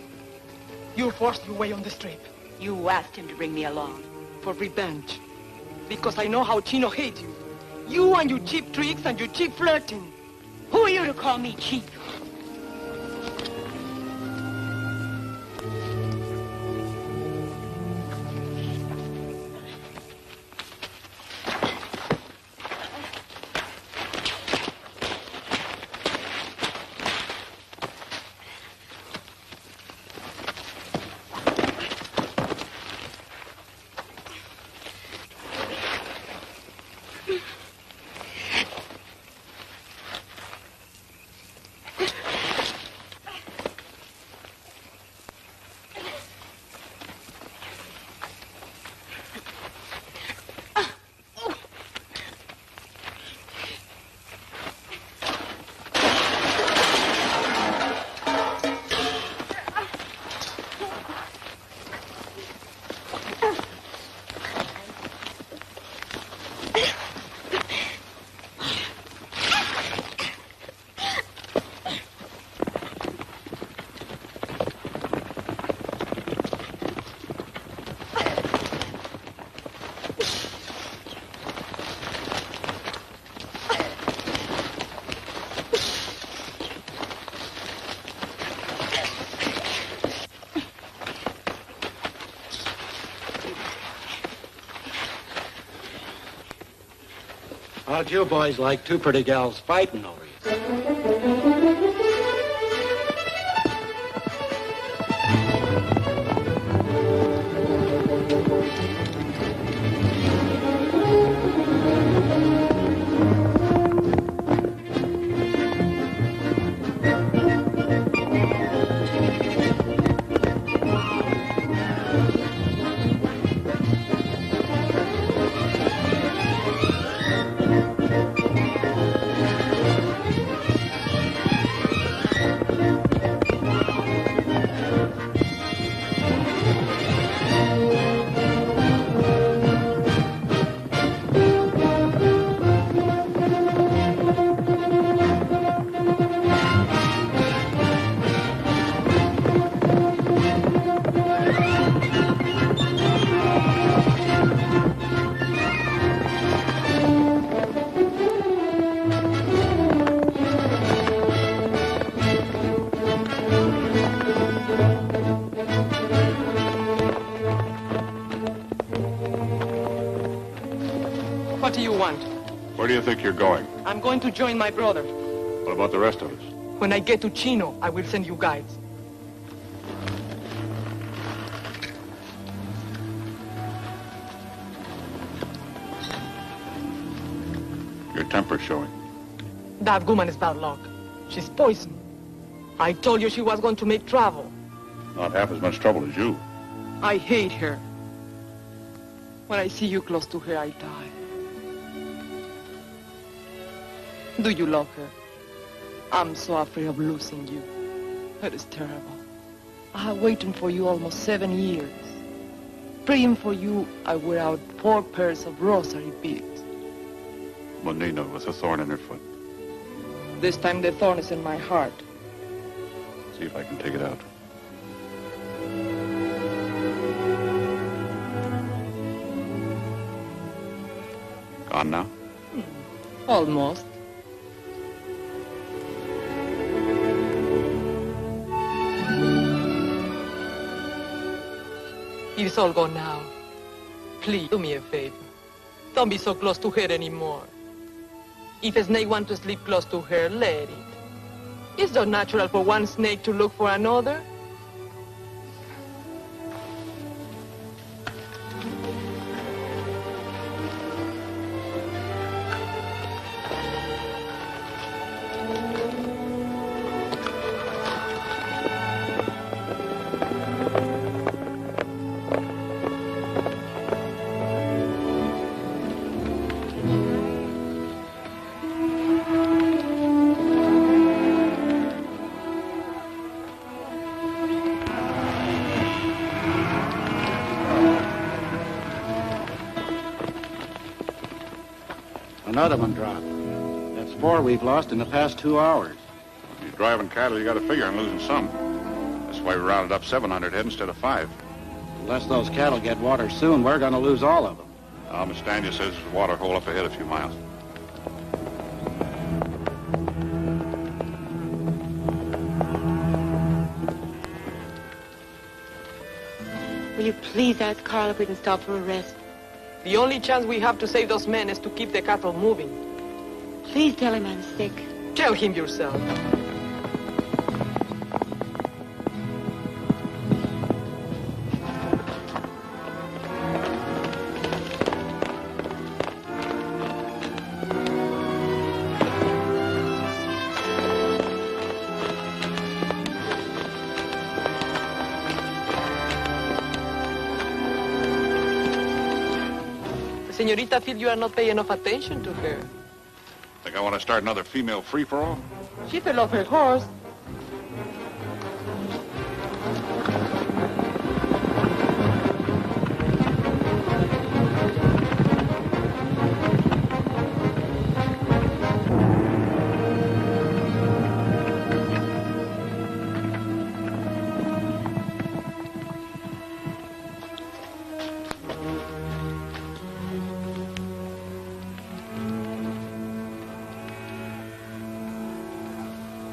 You forced your way on the strip. You asked him to bring me along. For revenge. Because I know how Chino hates you. You and your cheap tricks and your cheap flirting. Who are you to call me cheap? How'd you boys like 2 pretty gals fighting over you? What do you want? Where do you think you're going? I'm going to join my brother. What about the rest of us? When I get to Chino, I will send you guides. Your temper's showing. That woman is bad luck. She's poison. I told you she was going to make trouble. Not half as much trouble as you. I hate her. When I see you close to her, I die. Do you love her? I'm so afraid of losing you. It is terrible. I have waited for you almost 7 years. Praying for you, I wear out 4 pairs of rosary beads. Monina with a thorn in her foot. This time the thorn is in my heart. See if I can take it out. Gone now? Almost. It is all gone now. Please, do me a favor. Don't be so close to her anymore. If a snake wants to sleep close to her, let it. It's not natural for one snake to look for another. Another one dropped. That's 4 we've lost in the past 2 hours. If you're driving cattle, you got to figure on losing some. That's why we rounded up 700 head instead of 5. Unless those cattle get water soon, we're going to lose all of them. Miss Daniel says there's a water hole up ahead a few miles. Will you please ask Carl if we can stop for a rest? The only chance we have to save those men is to keep the cattle moving. Please tell him I'm sick. Tell him yourself. Señorita feels you are not paying enough attention to her. Think I want to start another female free-for-all? She fell off her horse.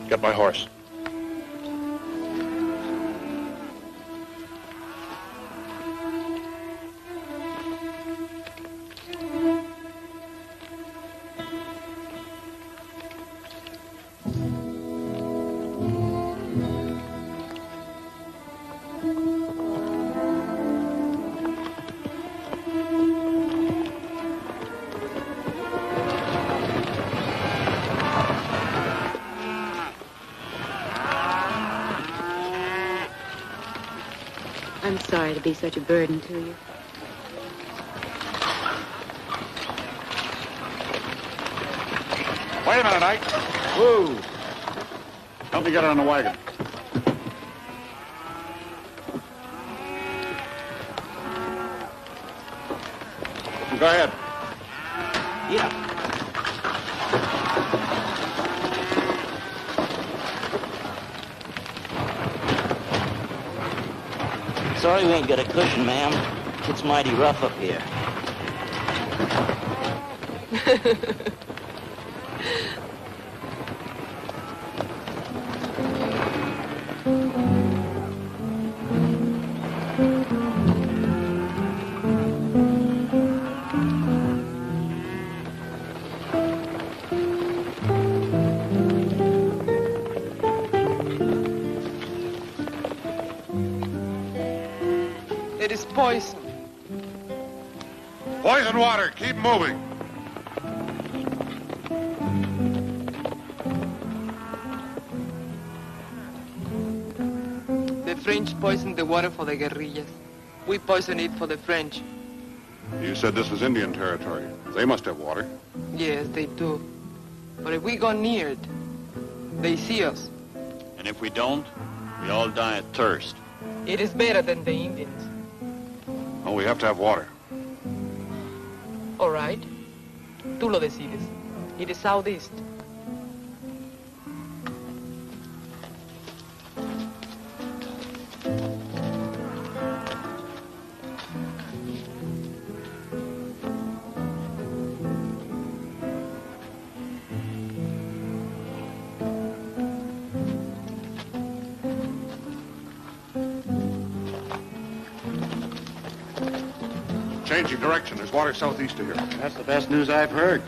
Get my horse. I'm sorry to be such a burden to you. Wait a minute, Ike. Whoa. Help me get her on the wagon. Go ahead. Yeah. Sorry we ain't got a cushion, ma'am. It's mighty rough up here. It is poison. Poison water. Keep moving. The French poisoned the water for the guerrillas. We poisoned it for the French. You said this was Indian territory. They must have water. Yes, they do. But if we go near it, they see us. And if we don't, we all die of thirst. It is better than the Indians. Oh, we have to have water. All right. Tú lo decides. It is southeast. changing direction. There's water southeast of here. That's the best news I've heard.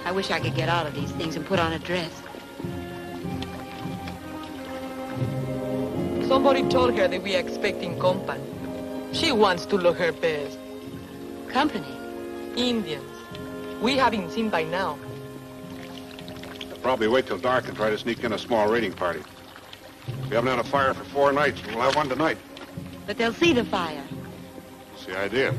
I wish I could get out of these things and put on a dress. Somebody told her that we are expecting company. She wants to look her best. Company? Indians. We haven't seen by now. They'll probably wait till dark and try to sneak in a small raiding party. We haven't had a fire for 4 nights. We'll have one tonight. But they'll see the fire. That's the idea.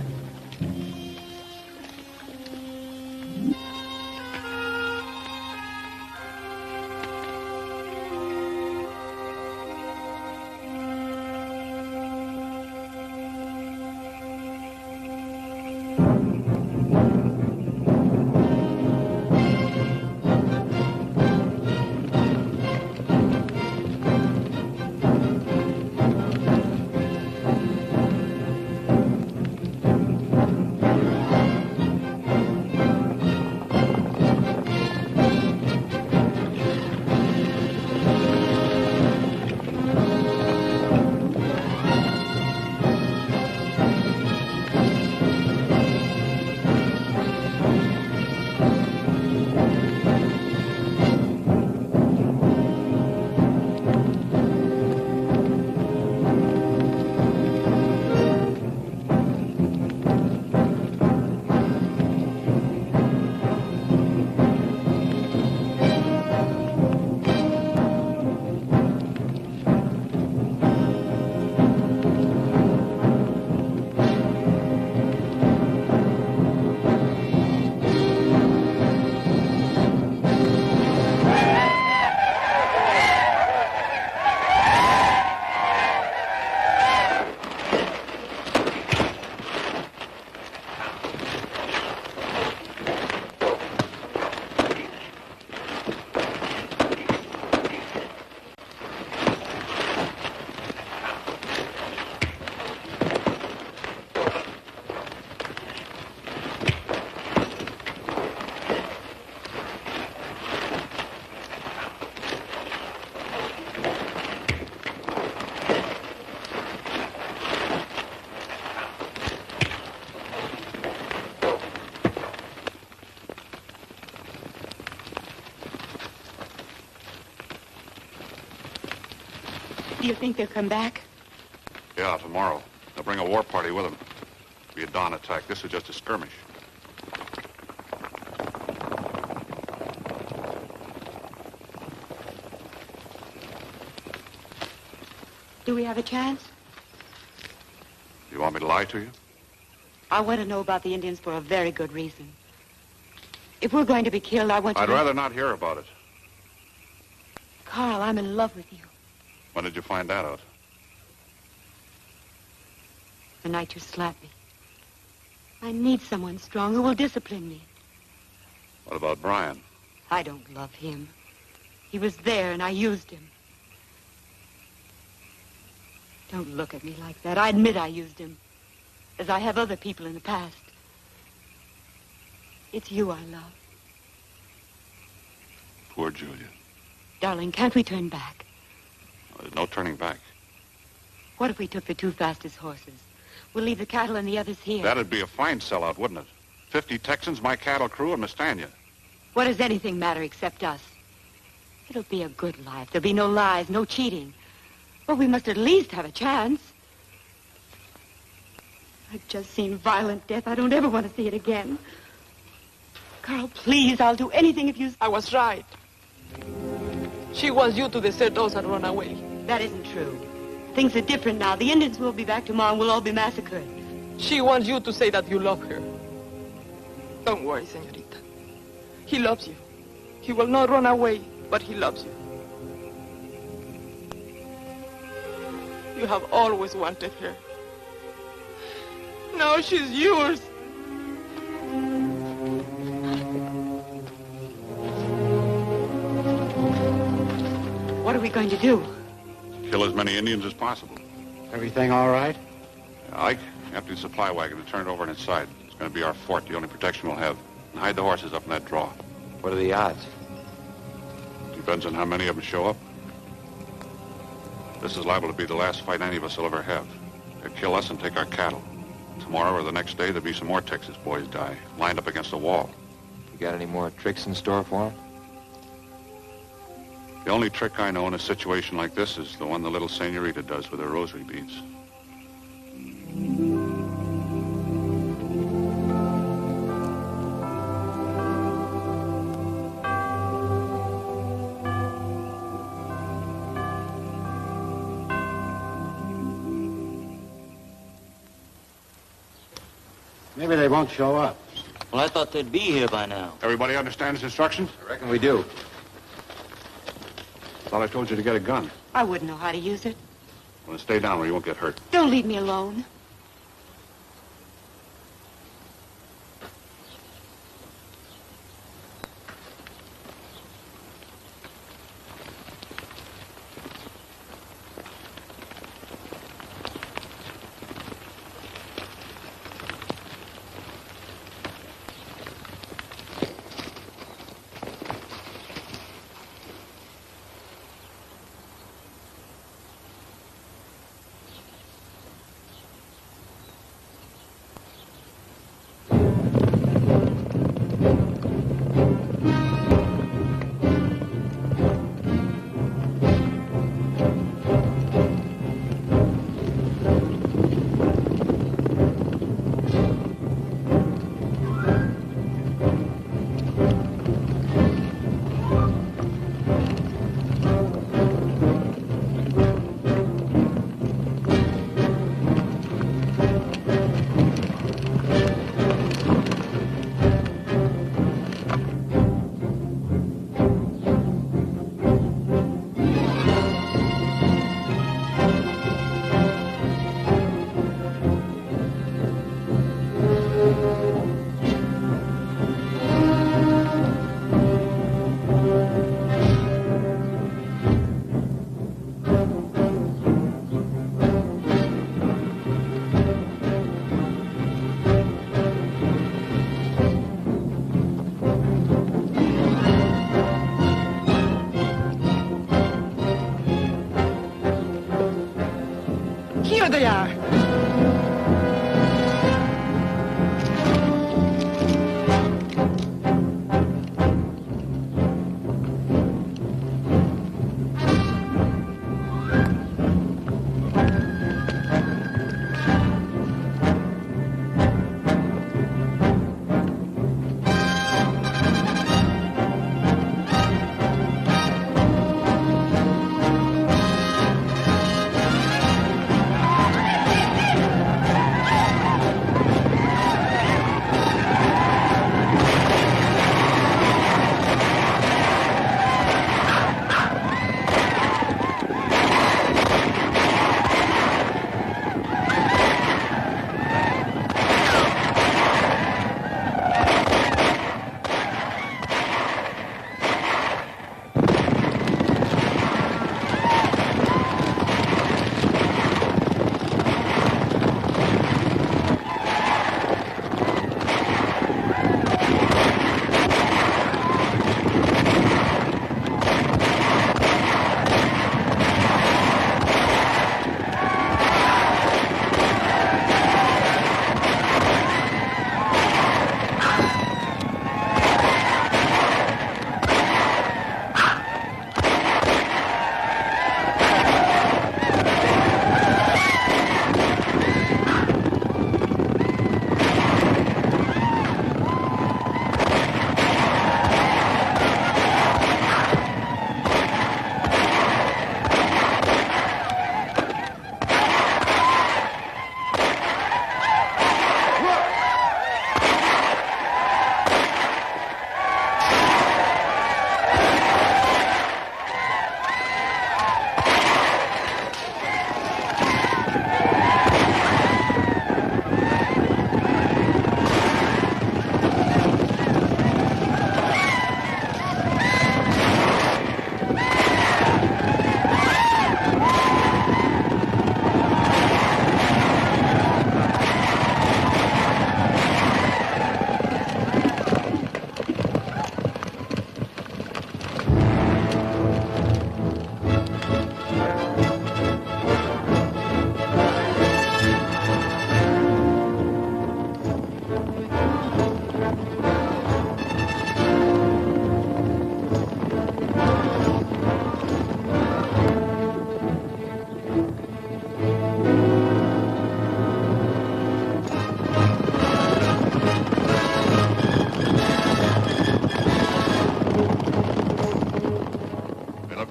Do you think they'll come back? Yeah, tomorrow. They'll bring a war party with them. It'll be a dawn attack. This is just a skirmish. Do we have a chance? You want me to lie to you? I want to know about the Indians for a very good reason. If we're going to be killed, I want you I'd to... rather not hear about it. Carl, I'm in love with you. When did you find that out? The night you slapped me. I need someone strong who will discipline me. What about Brian? I don't love him. He was there and I used him. Don't look at me like that. I admit I used him, as I have other people in the past. It's you I love. Poor Julia. Darling, can't we turn back? There's no turning back. What if we took the 2 fastest horses? We'll leave the cattle and the others here. That'd be a fine sellout, wouldn't it? 50 Texans, my cattle crew, and Miss Tanya. What does anything matter except us? It'll be a good life. There'll be no lies, no cheating. Well, we must at least have a chance. I've just seen violent death. I don't ever want to see it again. Carl, please, I'll do anything if you... I was right. She wants you to desert us and run away. That isn't true. Things are different now. The Indians will be back tomorrow and we'll all be massacred. She wants you to say that you love her. Don't worry, señorita. He loves you. He will not run away, but he loves you. You have always wanted her. Now she's yours. What are we going to do? Kill as many Indians as possible. Everything all right? Ike, empty the supply wagon and turn it over inside. It's going to be our fort, the only protection we'll have. And hide the horses up in that draw. What are the odds? Depends on how many of them show up. This is liable to be the last fight any of us will ever have. They'll kill us and take our cattle. Tomorrow or the next day, there'll be some more Texas boys die, lined up against a wall. You got any more tricks in store for them? The only trick I know in a situation like this is the one the little senorita does with her rosary beads. Maybe they won't show up. Well, I thought they'd be here by now. Everybody understands instructions? I reckon we do. Thought I told you to get a gun. I wouldn't know how to use it. Well, stay down where you won't get hurt. Don't leave me alone. Here they are.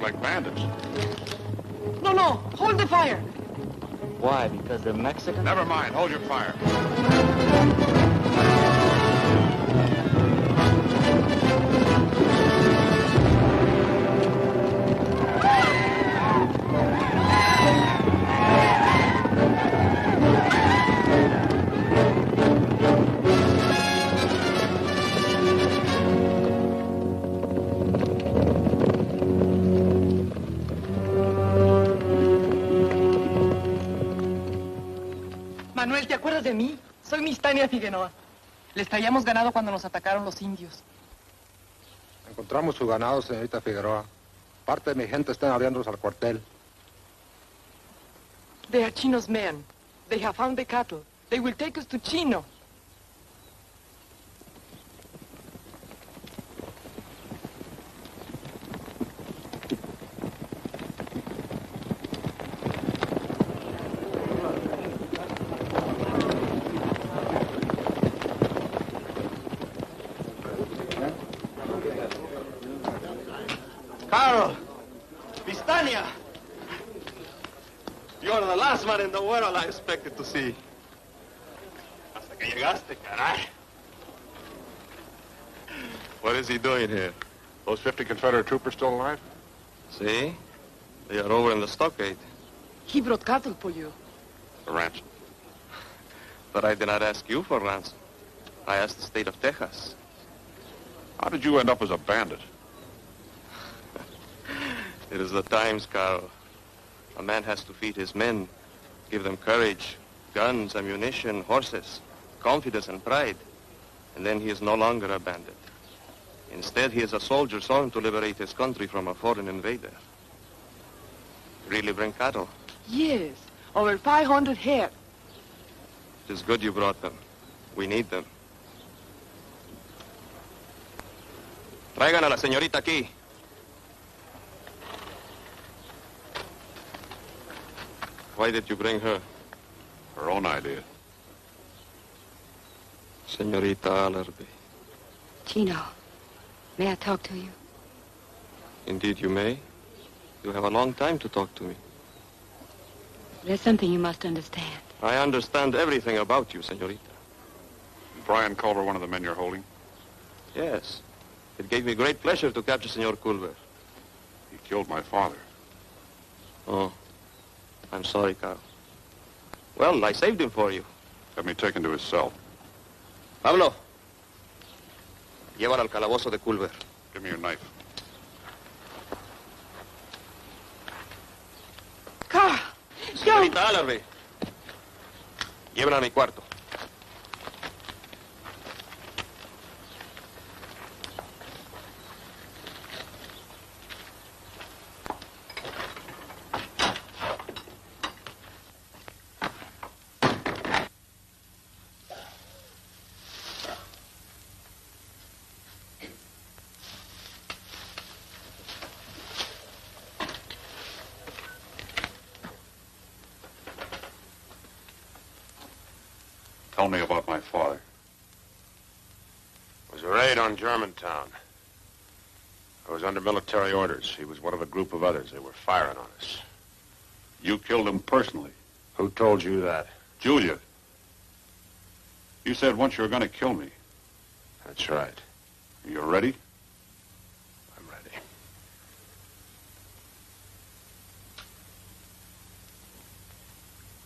like bandits. No, no, hold the fire. Why? Because they're Mexican? Never mind. Hold your fire. Manuel, ¿te acuerdas de mí? Soy Miss Tania Figueroa. Les traíamos ganado cuando nos atacaron los indios. Encontramos su ganado, señorita Figueroa. Parte de mi gente están abriéndonos al cuartel. They are Chino's men. They have found the cattle. They will take us to Chino. Carl! Pistania! You're the last man in the world I expected to see. Hasta que llegaste, caray. What is he doing here? Those 50 Confederate troopers still alive? See? They are over in the stockade. He brought cattle for you. The ransom. But I did not ask you for ransom. I asked the state of Texas. How did you end up as a bandit? It is the times, Carl. A man has to feed his men, give them courage, guns, ammunition, horses, confidence and pride. And then he is no longer a bandit. Instead, he is a soldier sworn to liberate his country from a foreign invader. Really bring cattle? Yes, over 500 head. It is good you brought them. We need them. Traigan a la señorita aquí. Why did you bring her? Her own idea. Señorita Allerby. Chino, may I talk to you? Indeed you may. You have a long time to talk to me. There's something you must understand. I understand everything about you, señorita. Brian Culver, one of the men you're holding? Yes. It gave me great pleasure to capture Senor Culver. He killed my father. Oh. I'm sorry, Carl. Well, I saved him for you. Have me taken to his cell. Pablo. Llévalo al calabozo de Culver. Give me your knife. Carl! Señorita Allerby. Llévala a mi cuarto. Tell me about my father. It was a raid on Germantown. I was under military orders. He was one of a group of others. They were firing on us. You killed him personally. Who told you that? Julia. You said once you were going to kill me. That's right. You're ready? I'm ready.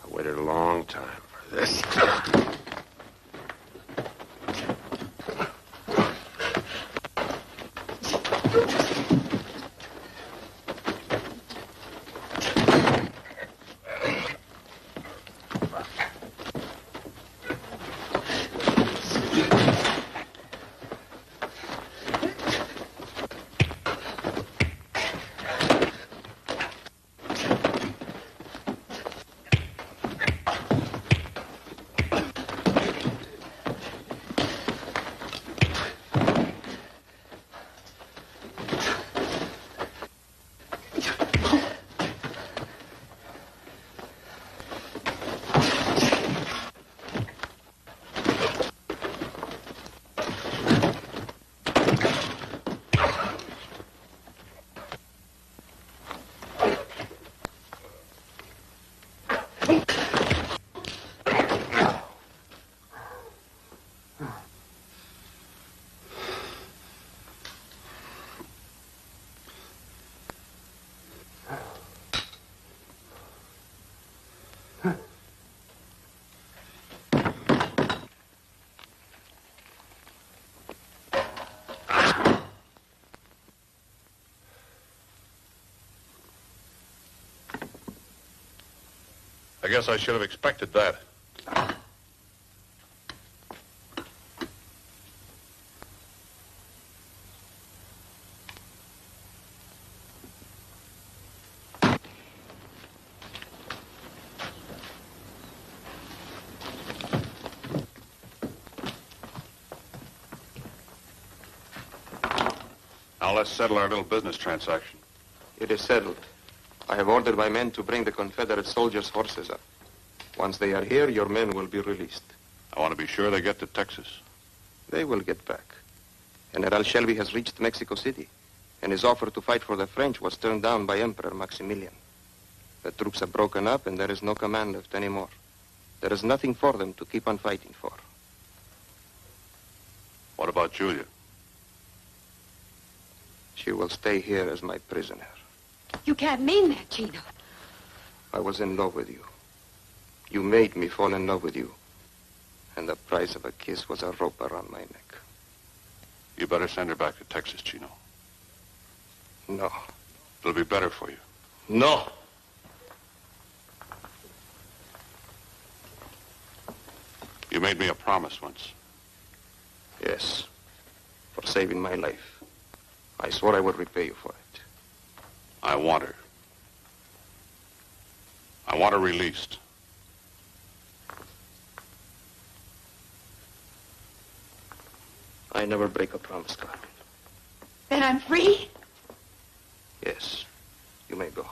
I waited a long time for this. I guess I should have expected that. Now let's settle our little business transaction. It is settled. I have ordered my men to bring the Confederate soldiers' horses up. Once they are here, your men will be released. I want to be sure they get to Texas. They will get back. General Shelby has reached Mexico City, and his offer to fight for the French was turned down by Emperor Maximilian. The troops have broken up, and there is no command left anymore. There is nothing for them to keep on fighting for. What about Julia? She will stay here as my prisoner. You can't mean that, Chino. I was in love with you. You made me fall in love with you. And the price of a kiss was a rope around my neck. You better send her back to Texas, Chino. No. It'll be better for you. No. You made me a promise once. Yes. For saving my life. I swore I would repay you for it. I want her. I want her released. I never break a promise, Carl. Then I'm free? Yes. You may go.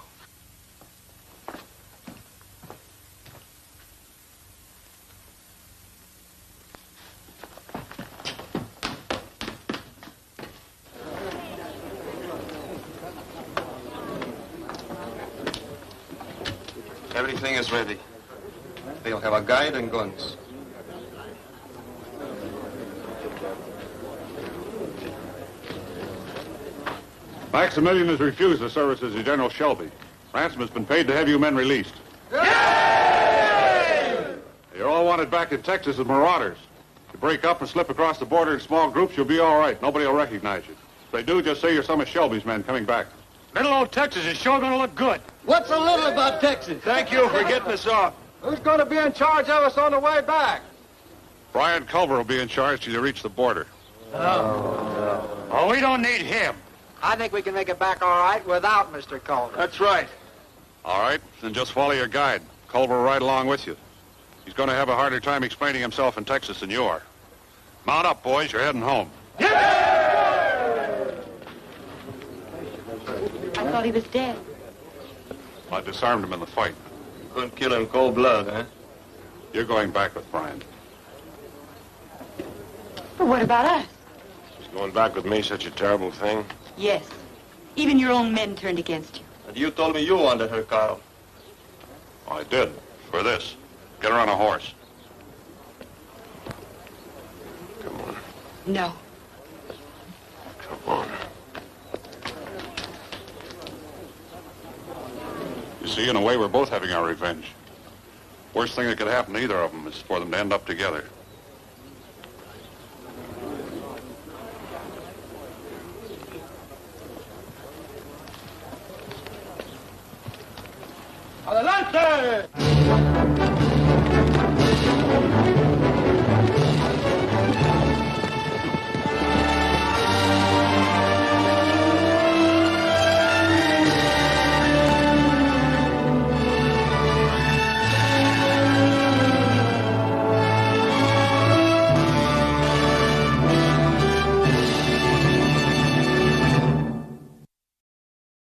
Everything is ready. They'll have a guide and guns. Maximilian has refused the services of General Shelby. Ransom has been paid to have you men released. Yay! You're all wanted back in Texas as marauders. If you break up and slip across the border in small groups, you'll be all right. Nobody will recognize you. If they do, just say you're some of Shelby's men coming back. Little old Texas is sure gonna look good. What's a little about Texas? Thank you for getting us off. Who's going to be in charge of us on the way back? Brian Culver will be in charge till you reach the border. Oh, we don't need him. I think we can make it back all right without Mr. Culver. That's right. All right, then just follow your guide. Culver will ride along with you. He's going to have a harder time explaining himself in Texas than you are. Mount up, boys. You're heading home. I thought he was dead. I disarmed him in the fight. Couldn't kill him cold blood, huh? You're going back with Brian. But what about us? Is going back with me such a terrible thing? Yes. Even your own men turned against you. And you told me you wanted her, Carl. I did. For this. Get her on a horse. Come on. No. Come on. You see, in a way, we're both having our revenge. Worst thing that could happen to either of them is for them to end up together. Adelante!